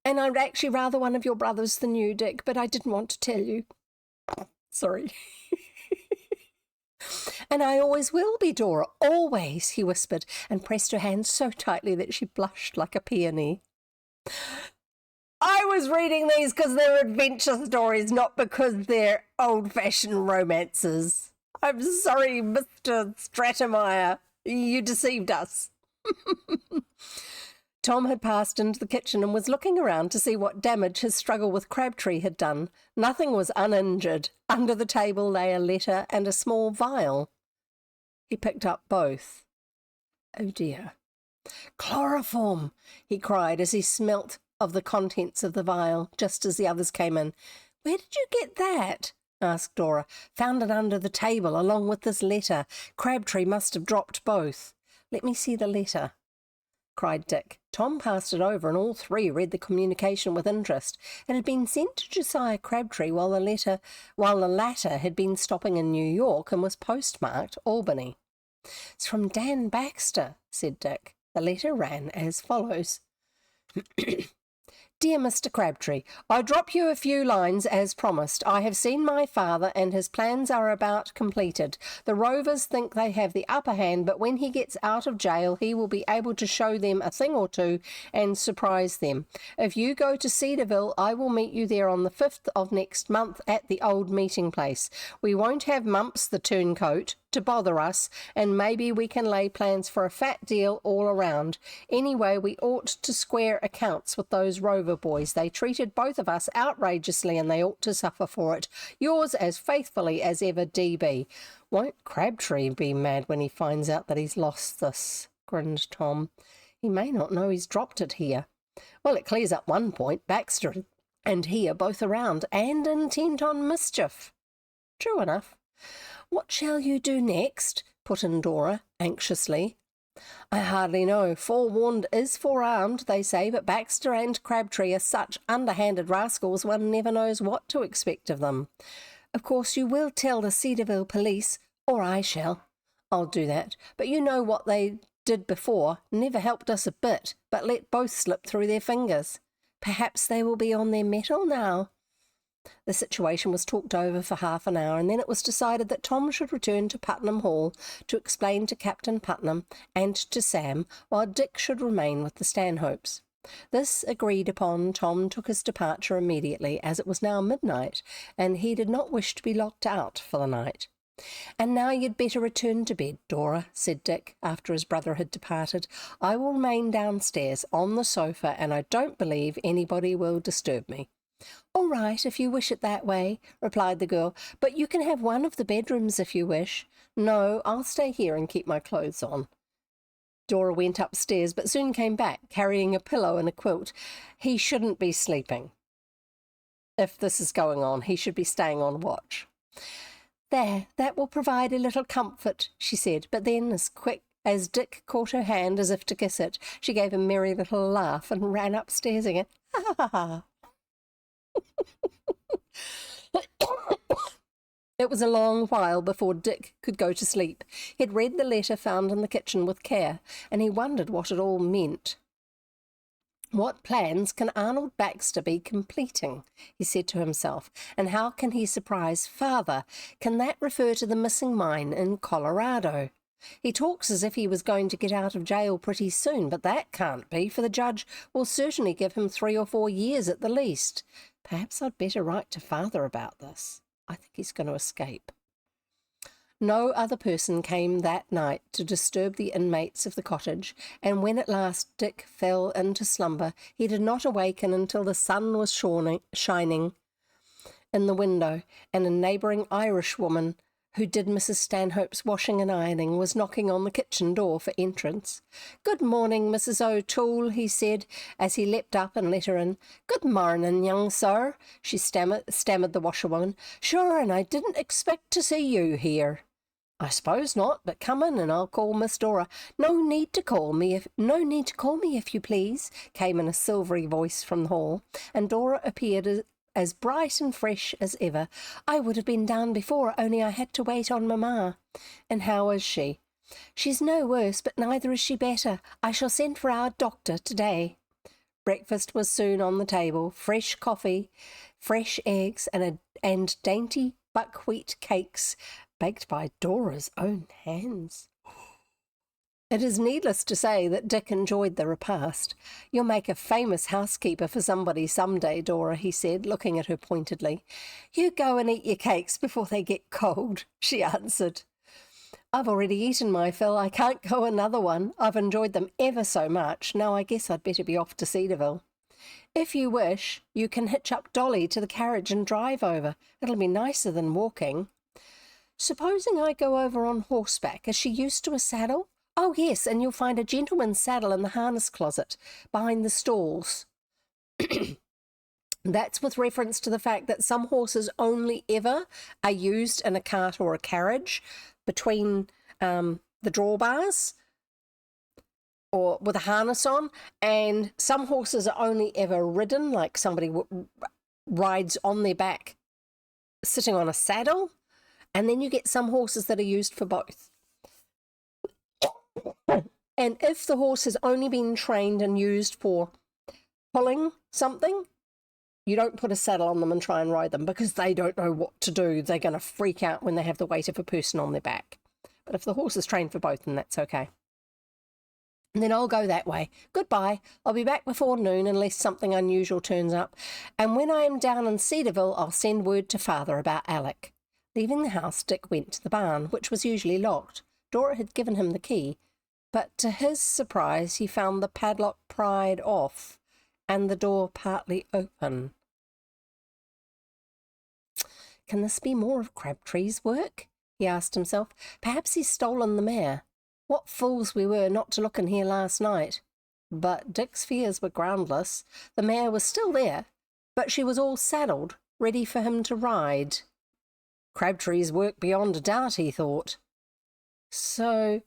And I'd actually rather one of your brothers than you, Dick, but I didn't want to tell you. Sorry. And I always will be, Dora, always, he whispered, and pressed her hand so tightly that she blushed like a peony. I was reading these because they're adventure stories, not because they're old-fashioned romances. I'm sorry, Mr. Stratemeyer. You deceived us. Tom had passed into the kitchen and was looking around to see what damage his struggle with Crabtree had done. Nothing was uninjured. Under the table lay a letter and a small vial. He picked up both. Oh dear. Chloroform, he cried as he smelt of the contents of the vial, just as the others came in. Where did you get that? Asked Dora. Found it under the table, along with this letter. Crabtree must have dropped both. Let me see the letter, cried Dick. Tom passed it over, and all three read the communication with interest. It had been sent to Josiah Crabtree while the latter had been stopping in New York and was postmarked Albany. It's from Dan Baxter, said Dick. The letter ran as follows. Dear Mr. Crabtree, I drop you a few lines as promised. I have seen my father and his plans are about completed. The Rovers think they have the upper hand, but when he gets out of jail, he will be able to show them a thing or two and surprise them. If you go to Cedarville, I will meet you there on the 5th of next month at the old meeting place. We won't have Mumps the turncoat to bother us, and maybe we can lay plans for a fat deal all around. Anyway, we ought to square accounts with those Rover boys. They treated both of us outrageously, and they ought to suffer for it. Yours as faithfully as ever, D.B. Won't Crabtree be mad when he finds out that he's lost this? Grinned Tom. He may not know he's dropped it here. Well, it clears up one point. Baxter and he are both around, and intent on mischief. True enough. What shall you do next? Put in Dora, anxiously. I hardly know. Forewarned is forearmed, they say, but Baxter and Crabtree are such underhanded rascals one never knows what to expect of them. Of course you will tell the Cedarville police, or I shall. I'll do that, but you know what they did before. Never helped us a bit, but let both slip through their fingers. Perhaps they will be on their mettle now. The situation was talked over for half an hour, and then it was decided that Tom should return to Putnam Hall to explain to Captain Putnam and to Sam, while Dick should remain with the Stanhopes. This agreed upon, Tom took his departure immediately, as it was now midnight, and he did not wish to be locked out for the night. And now you'd better return to bed, Dora, said Dick, after his brother had departed. I will remain downstairs on the sofa, and I don't believe anybody will disturb me. All right, if you wish it that way, replied the girl, but you can have one of the bedrooms if you wish. No, I'll stay here and keep my clothes on. Dora went upstairs, but soon came back, carrying a pillow and a quilt. He shouldn't be sleeping. If this is going on, he should be staying on watch. There, that will provide a little comfort, she said, but then, as quick as Dick caught her hand as if to kiss it, she gave a merry little laugh and ran upstairs again. Ha ha ha! It was a long while before Dick could go to sleep. He had read the letter found in the kitchen with care, and he wondered what it all meant. What plans can Arnold Baxter be completing, he said to himself, and how can he surprise father? Can that refer to the missing mine in Colorado? He talks as if he was going to get out of jail pretty soon, but that can't be, for the judge will certainly give him 3 or 4 years at the least. Perhaps I'd better write to father about this. I think he's going to escape. No other person came that night to disturb the inmates of the cottage, and when at last Dick fell into slumber, he did not awaken until the sun was shining in the window, and a neighbouring Irish woman who did Mrs. Stanhope's washing and ironing was knocking on the kitchen door for entrance. "Good morning, Mrs. O'Toole," he said, as he leapt up and let her in. "Good morning, young sir," she stammered the washerwoman. "Sure, and I didn't expect to see you here." "I suppose not, but come in and I'll call Miss Dora." No need to call me if you please," came in a silvery voice from the hall, and Dora appeared as bright and fresh as ever. "I would have been down before, only I had to wait on Mamma." "And how is she?" "She's no worse, but neither is she better. I shall send for our doctor today." Breakfast was soon on the table: fresh coffee, fresh eggs, and dainty buckwheat cakes baked by Dora's own hands. It is needless to say that Dick enjoyed the repast. "You'll make a famous housekeeper for somebody some day, Dora," he said, looking at her pointedly. "You go and eat your cakes before they get cold," she answered. "I've already eaten my fill. I can't go another one. I've enjoyed them ever so much. Now I guess I'd better be off to Cedarville." "If you wish, you can hitch up Dolly to the carriage and drive over. It'll be nicer than walking." "Supposing I go over on horseback? Is she used to a saddle?" "Oh, yes, and you'll find a gentleman's saddle in the harness closet, behind the stalls." That's with reference to the fact that some horses only ever are used in a cart or a carriage between the drawbars or with a harness on, and some horses are only ever ridden, like somebody rides on their back sitting on a saddle, and then you get some horses that are used for both. And if the horse has only been trained and used for pulling something, you don't put a saddle on them and try and ride them, because they don't know what to do. They're going to freak out when they have the weight of a person on their back. But if the horse is trained for both, then that's okay. And then I'll go that way. Goodbye. I'll be back before noon unless something unusual turns up. And when I am down in Cedarville, I'll send word to Father about Alec. Leaving the house, Dick went to the barn, which was usually locked. Dora had given him the key, but to his surprise he found the padlock pried off and the door partly open. "Can this be more of Crabtree's work?" he asked himself. "Perhaps he's stolen the mare. What fools we were not to look in here last night." But Dick's fears were groundless. The mare was still there, but she was all saddled, ready for him to ride. Crabtree's work beyond a doubt, he thought. So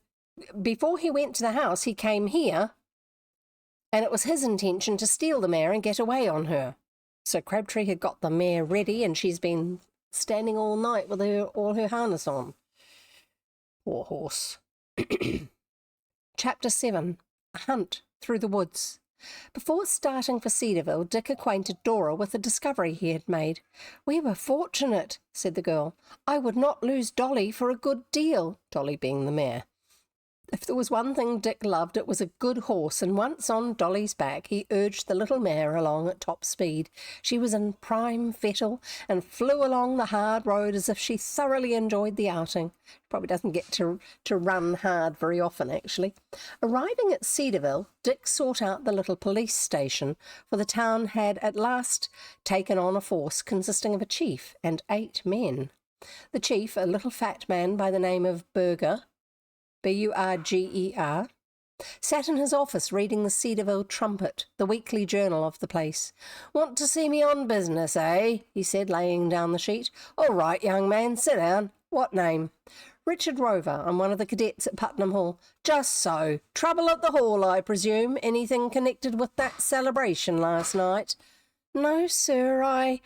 before he went to the house, he came here, and it was his intention to steal the mare and get away on her. So Crabtree had got the mare ready, and she's been standing all night with all her harness on. Poor horse. Chapter 7. A Hunt Through the Woods. Before starting for Cedarville, Dick acquainted Dora with the discovery he had made. "We were fortunate," said the girl. "I would not lose Dolly for a good deal," Dolly being the mare. If there was one thing Dick loved, it was a good horse, and once on Dolly's back, he urged the little mare along at top speed. She was in prime fettle and flew along the hard road as if she thoroughly enjoyed the outing. She probably doesn't get to run hard very often, actually. Arriving at Cedarville, Dick sought out the little police station, for the town had at last taken on a force consisting of a chief and 8 men. The chief, a little fat man by the name of Burger, Burger, sat in his office reading the Cedarville Trumpet, the weekly journal of the place. "Want to see me on business, eh?" he said, laying down the sheet. "All right, young man, sit down. What name?" "Richard Rover. I'm one of the cadets at Putnam Hall." "Just so. Trouble at the hall, I presume? Anything connected with that celebration last night?" "No, sir,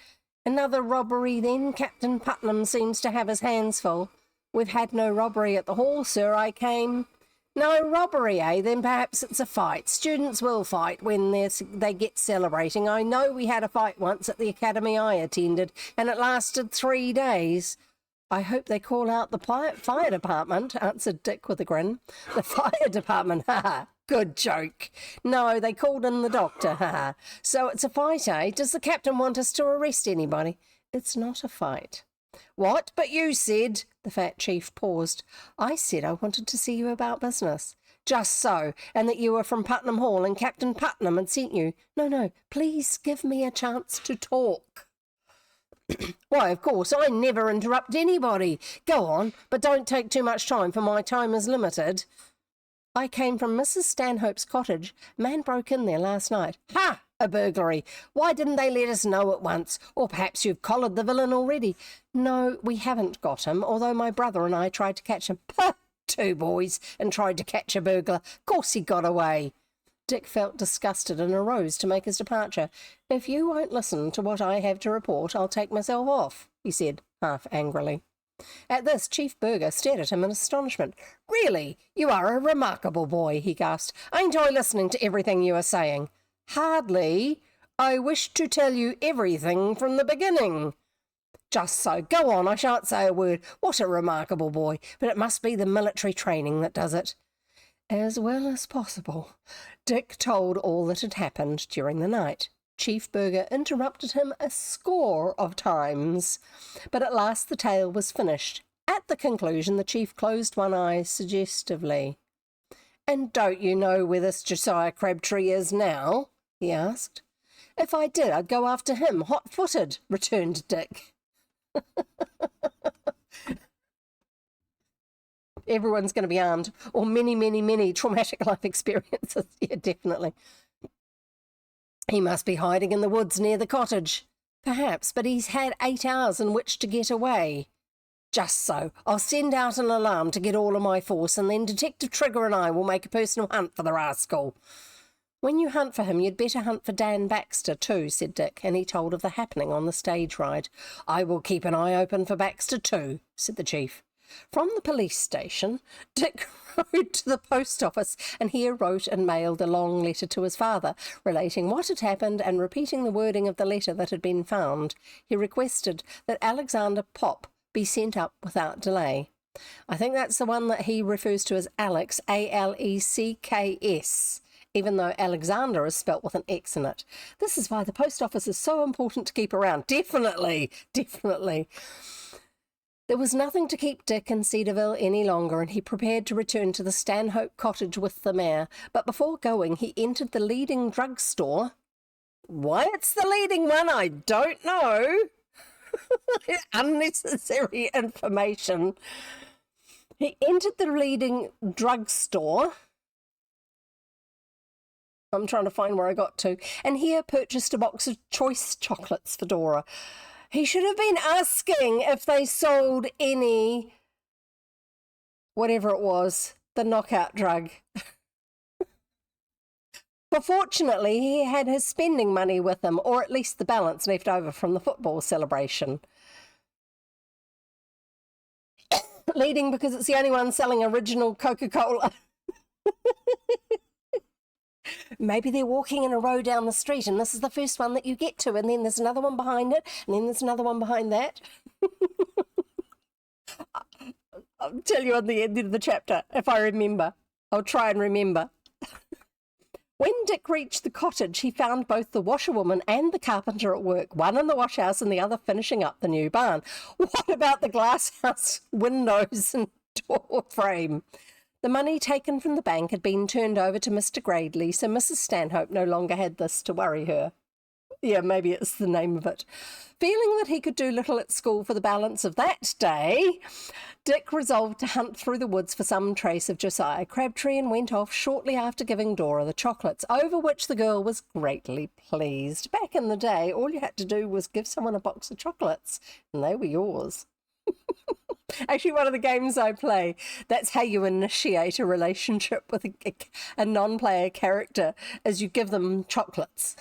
Another robbery, then. Captain Putnam seems to have his hands full." "We've had no robbery at the hall, sir. I came—" "No robbery, eh? Then perhaps it's a fight. Students will fight when they get celebrating. I know we had a fight once at the academy I attended, and it lasted 3 days." "I hope they call out the fire department," answered Dick with a grin. "The fire department? Ha ha! Good joke. No, they called in the doctor. Ha ha! So it's a fight, eh? Does the captain want us to arrest anybody?" "It's not a fight." What? But you said, the fat chief paused. I said I wanted to see you about business. Just so, and that you were from Putnam Hall and Captain Putnam had sent you. No, please give me a chance to talk. Why, of course, I never interrupt anybody. Go on, but don't take too much time, for my time is limited. I came from Mrs. Stanhope's cottage. Man broke in there last night. Ha! A burglary. Why didn't they let us know at once? Or perhaps you've collared the villain already. No, we haven't got him, although my brother and I tried to catch him. Pah! 2 boys, and tried to catch a burglar. Of course he got away. Dick felt disgusted and arose to make his departure. If you won't listen to what I have to report, I'll take myself off, he said, half angrily. At this, Chief Burger stared at him in astonishment. Really, you are a remarkable boy, he gasped. Ain't I listening to everything you are saying? Hardly. I wish to tell you everything from the beginning. Just so. Go on, I shan't say a word. What a remarkable boy. But it must be the military training that does it. As well as possible. Dick told all that had happened during the night. Chief Burger interrupted him a score of times, but at last the tale was finished. At the conclusion, the chief closed one eye suggestively. And don't you know where this Josiah Crabtree is now? He asked. If I did, I'd go after him, hot-footed, returned Dick. Everyone's going to be armed, or many traumatic life experiences. Yeah, definitely. He must be hiding in the woods near the cottage. Perhaps, but he's had 8 hours in which to get away. Just so. I'll send out an alarm to get all of my force, and then Detective Trigger and I will make a personal hunt for the rascal. When you hunt for him, you'd better hunt for Dan Baxter too, said Dick, and he told of the happening on the stage ride. I will keep an eye open for Baxter too, said the chief. From the police station, Dick rode to the post office and here wrote and mailed a long letter to his father, relating what had happened and repeating the wording of the letter that had been found. He requested that Alexander Pop be sent up without delay. I think that's the one that he refers to as Alex, Alecks, even though Alexander is spelt with an X in it. This is why the post office is so important to keep around. Definitely. There was nothing to keep Dick in Cedarville any longer, and he prepared to return to the Stanhope cottage with the mare. But before going, he entered the leading drugstore. Why it's the leading one, I don't know. Unnecessary information. He entered the leading drugstore. I'm trying to find where I got to. And here purchased a box of choice chocolates for Dora. He should have been asking if they sold any, whatever it was, the knockout drug. But fortunately, he had his spending money with him, or at least the balance left over from the football celebration. Leading because it's the only one selling original Coca-Cola. Maybe they're walking in a row down the street and this is the first one that you get to, and then there's another one behind it, and then there's another one behind that. I'll tell you on the end of the chapter, if I remember. I'll try and remember. When Dick reached the cottage, he found both the washerwoman and the carpenter at work, one in the washhouse and the other finishing up the new barn. What about the glasshouse windows and door frame? The money taken from the bank had been turned over to Mr. Gradley, so Mrs. Stanhope no longer had this to worry her. Yeah, maybe it's the name of it. Feeling that he could do little at school for the balance of that day, Dick resolved to hunt through the woods for some trace of Josiah Crabtree and went off shortly after giving Dora the chocolates, over which the girl was greatly pleased. Back in the day, all you had to do was give someone a box of chocolates, and they were yours. Actually, one of the games I play, that's how you initiate a relationship with a non-player character, is you give them chocolates.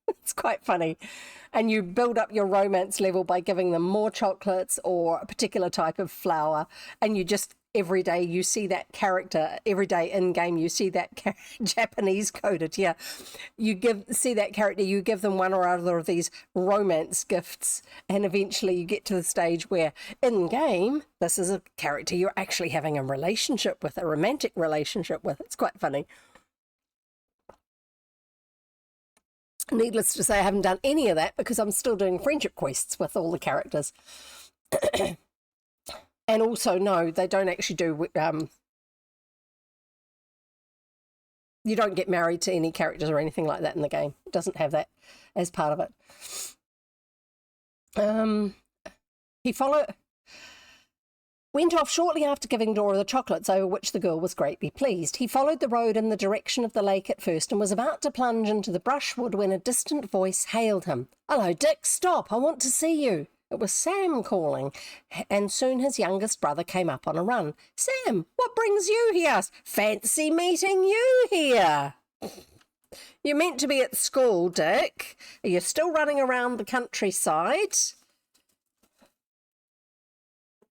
It's quite funny. And you build up your romance level by giving them more chocolates or a particular type of flower. And you just, every day you see that character, every day in-game you see that Japanese coded, yeah. See that character, you give them one or other of these romance gifts. And eventually you get to the stage where in-game, this is a character you're actually having a relationship with, a romantic relationship with. It's quite funny. Needless to say, I haven't done any of that because I'm still doing friendship quests with all the characters. And also, no, they don't actually do... you don't get married to any characters or anything like that in the game. It doesn't have that as part of it. He went off shortly after giving Dora the chocolates, over which the girl was greatly pleased. He followed the road in the direction of the lake at first and was about to plunge into the brushwood when a distant voice hailed him. "Hello, Dick, stop, I want to see you." It was Sam calling, and soon his youngest brother came up on a run. "Sam, what brings you?" he asked. "Fancy meeting you here." "You're meant to be at school, Dick. Are you still running around the countryside?"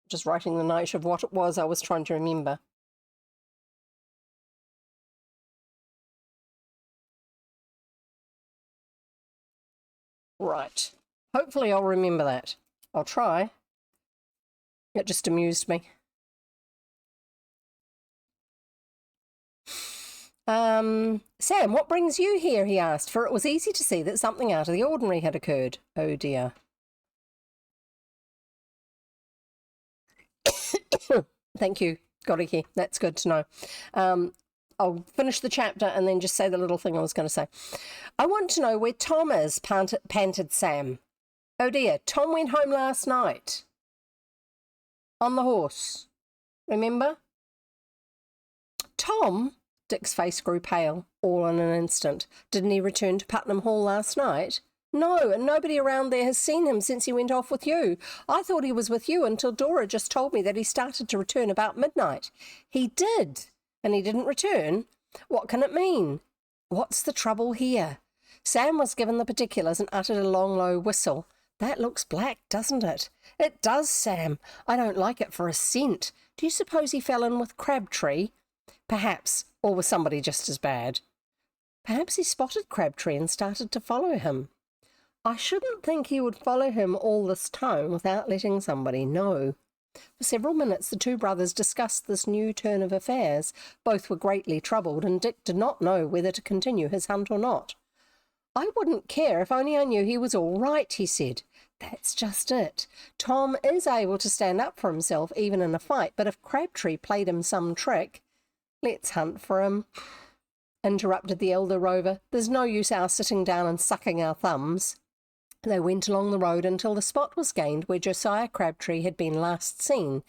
Just writing the note of what it was I was trying to remember. Right. Hopefully I'll remember that. I'll try. It just amused me. Sam, what brings you here?" he asked, for it was easy to see that something out of the ordinary had occurred. Oh dear. Thank you, Goriki. That's good to know. I'll finish the chapter and then just say the little thing I was going to say. "I want to know where Tom is," panted Sam. "Oh dear, Tom went home last night. On the horse. Remember?" "Tom?" Dick's face grew pale, all in an instant. "Didn't he return to Putnam Hall last night?" "No, and nobody around there has seen him since he went off with you. I thought he was with you until Dora just told me that he started to return about midnight." "He did, and he didn't return? What can it mean? What's the trouble here?" Sam was given the particulars and uttered a long, low whistle. "That looks black, doesn't it?" "It does, Sam. I don't like it for a cent. Do you suppose he fell in with Crabtree?" "Perhaps, or with somebody just as bad." "Perhaps he spotted Crabtree and started to follow him." "I shouldn't think he would follow him all this time without letting somebody know." For several minutes the two brothers discussed this new turn of affairs. Both were greatly troubled, and Dick did not know whether to continue his hunt or not. "I wouldn't care if only I knew he was all right," he said. "That's just it. Tom is able to stand up for himself even in a fight, but if Crabtree played him some trick—" "Let's hunt for him," interrupted the elder Rover. "There's no use our sitting down and sucking our thumbs." They went along the road until the spot was gained where Josiah Crabtree had been last seen.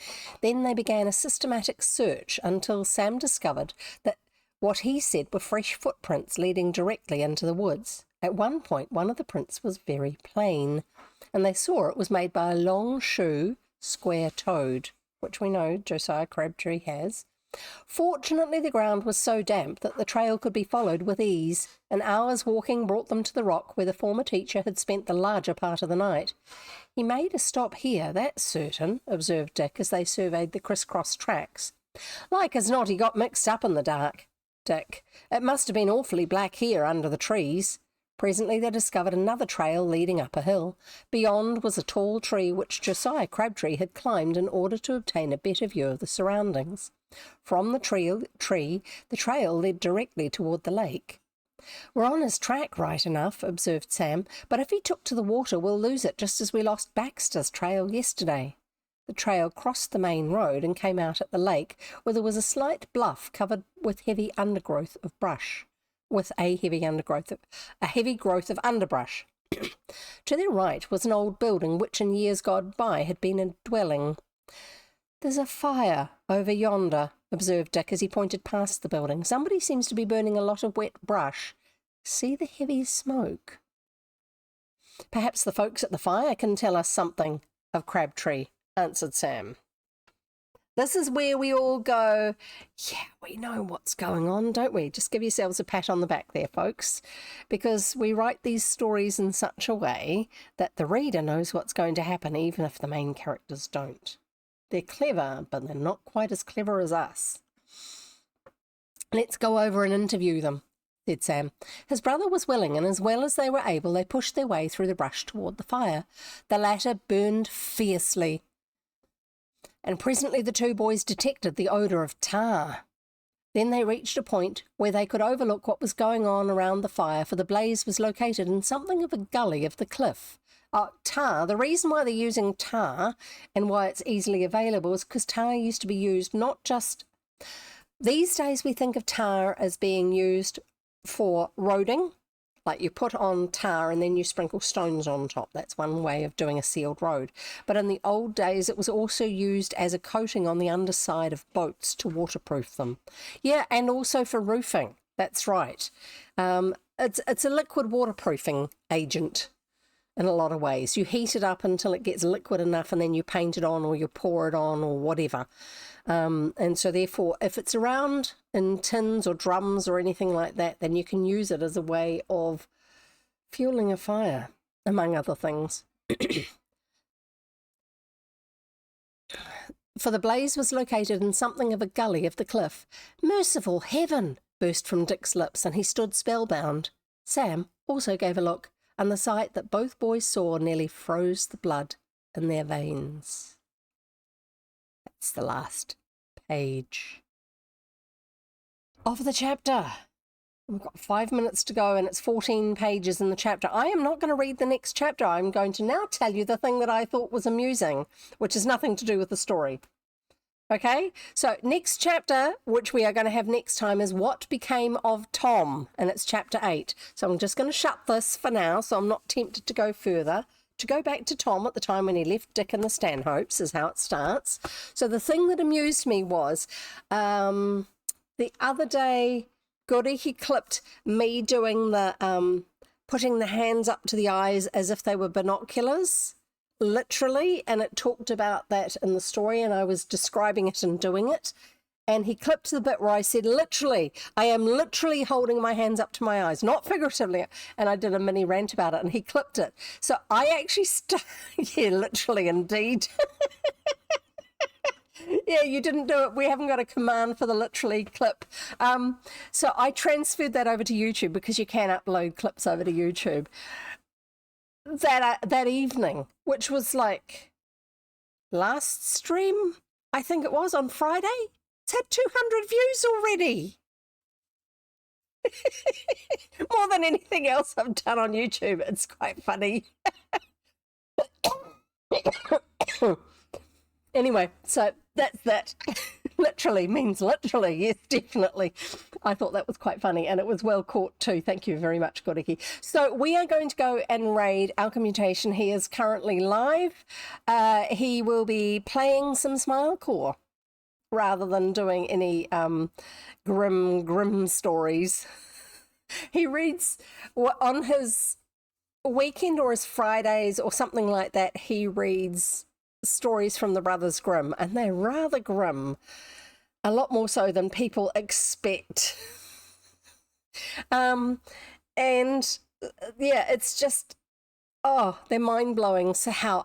Then they began a systematic search until Sam discovered that what he said were fresh footprints leading directly into the woods. At one point, one of the prints was very plain, and they saw it was made by a long shoe, square-toed, which we know Josiah Crabtree has. Fortunately, the ground was so damp that the trail could be followed with ease. An hour's walking brought them to the rock where the former teacher had spent the larger part of the night. "He made a stop here, that's certain," observed Dick as they surveyed the criss-cross tracks. "Like as not he got mixed up in the dark, Dick. It must have been awfully black here under the trees." Presently they discovered another trail leading up a hill. Beyond was a tall tree which Josiah Crabtree had climbed in order to obtain a better view of the surroundings. From the tree, the trail led directly toward the lake. "We're on his track right enough," observed Sam, "but if he took to the water we'll lose it just as we lost Baxter's trail yesterday." The trail crossed the main road and came out at the lake, where there was a slight bluff covered with heavy undergrowth of brush. A heavy growth of underbrush. To their right was an old building which in years gone by had been a dwelling. "There's a fire over yonder," observed Dick as he pointed past the building. "Somebody seems to be burning a lot of wet brush. See the heavy smoke." "Perhaps the folks at the fire can tell us something of Crabtree," answered Sam. "This is where we all go." Yeah, we know what's going on, don't we? Just give yourselves a pat on the back there, folks, because we write these stories in such a way that the reader knows what's going to happen, even if the main characters don't. They're clever, but they're not quite as clever as us. "Let's go over and interview them," said Sam. His brother was willing, and as well as they were able, they pushed their way through the brush toward the fire. The latter burned fiercely, and presently the two boys detected the odour of tar. Then they reached a point where they could overlook what was going on around the fire, for the blaze was located in something of a gully of the cliff. Tar, the reason why they're using tar and why it's easily available is because tar used to be used not just... These days we think of tar as being used for roading, like you put on tar and then you sprinkle stones on top. That's one way of doing a sealed road. But in the old days, it was also used as a coating on the underside of boats to waterproof them. Yeah, and also for roofing. That's right. It's a liquid waterproofing agent in a lot of ways. You heat it up until it gets liquid enough and then you paint it on or you pour it on or whatever. And so therefore, if it's around in tins or drums or anything like that, then you can use it as a way of fueling a fire, among other things. For the blaze was located in something of a gully of the cliff. Merciful heaven! Burst from Dick's lips, and he stood spellbound. Sam also gave a look, and the sight that both boys saw nearly froze the blood in their veins. That's the last page of the chapter. We've got 5 minutes to go and it's 14 pages in the chapter. I am not going to read the next chapter. I'm going to now tell you the thing that I thought was amusing, which has nothing to do with the story. Okay, so next chapter, which we are going to have next time, is What Became of Tom, and it's chapter 8. So I'm just going to shut this for now, so I'm not tempted to go further. To go back to Tom at the time when he left Dick and the Stanhopes is how it starts. So the thing that amused me was the other day, Goody, he clipped me doing the putting the hands up to the eyes as if they were binoculars, literally, and it talked about that in the story, and I was describing it and doing it. And he clipped the bit where I said, literally, I am literally holding my hands up to my eyes, not figuratively. And I did a mini rant about it, and he clipped it. So I actually, yeah, literally, indeed. Yeah, you didn't do it. We haven't got a command for the literally clip. So I transferred that over to YouTube because you can upload clips over to YouTube. That evening, which was like last stream, I think it was, on Friday. It's had 200 views already. More than anything else I've done on YouTube. It's quite funny. Anyway, so that's that. Literally means literally. Yes, definitely. I thought that was quite funny, and it was well caught too. Thank you very much, Goriki. So we are going to go and raid Alchemy-Mutation. He is currently live. He will be playing some Smilecore rather than doing any grim stories. He reads on his weekend or his Fridays or something like that. He reads stories from the Brothers Grimm, and they're rather grim, a lot more so than people expect. And yeah, it's just, oh, they're mind-blowing. So how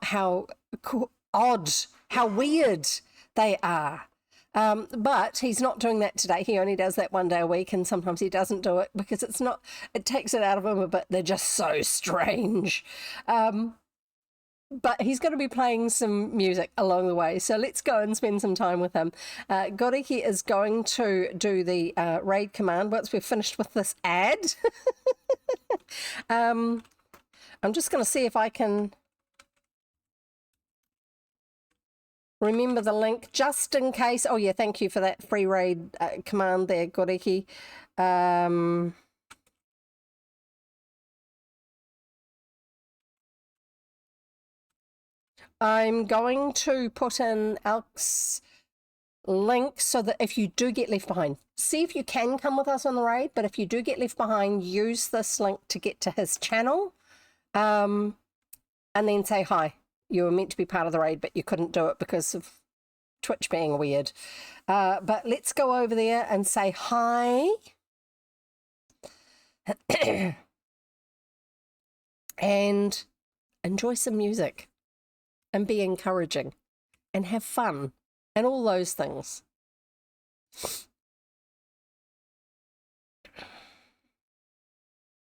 odd, how weird they are. But he's not doing that today. He only does that one day a week, and sometimes he doesn't do it because it takes it out of him a bit. They're just so strange. But he's going to be playing some music along the way, so let's go and spend some time with him. Goriki is going to do the raid command once we've finished with this ad. I'm just going to see if I can remember the link just in case. Oh yeah, thank you for that free raid command there, Goriki. I'm going to put in Alk's link so that if you do get left behind, see if you can come with us on the raid, but if you do get left behind, use this link to get to his channel, and then say hi. You were meant to be part of the raid, but you couldn't do it because of Twitch being weird. But let's go over there and say hi. And enjoy some music. And be encouraging and have fun and all those things.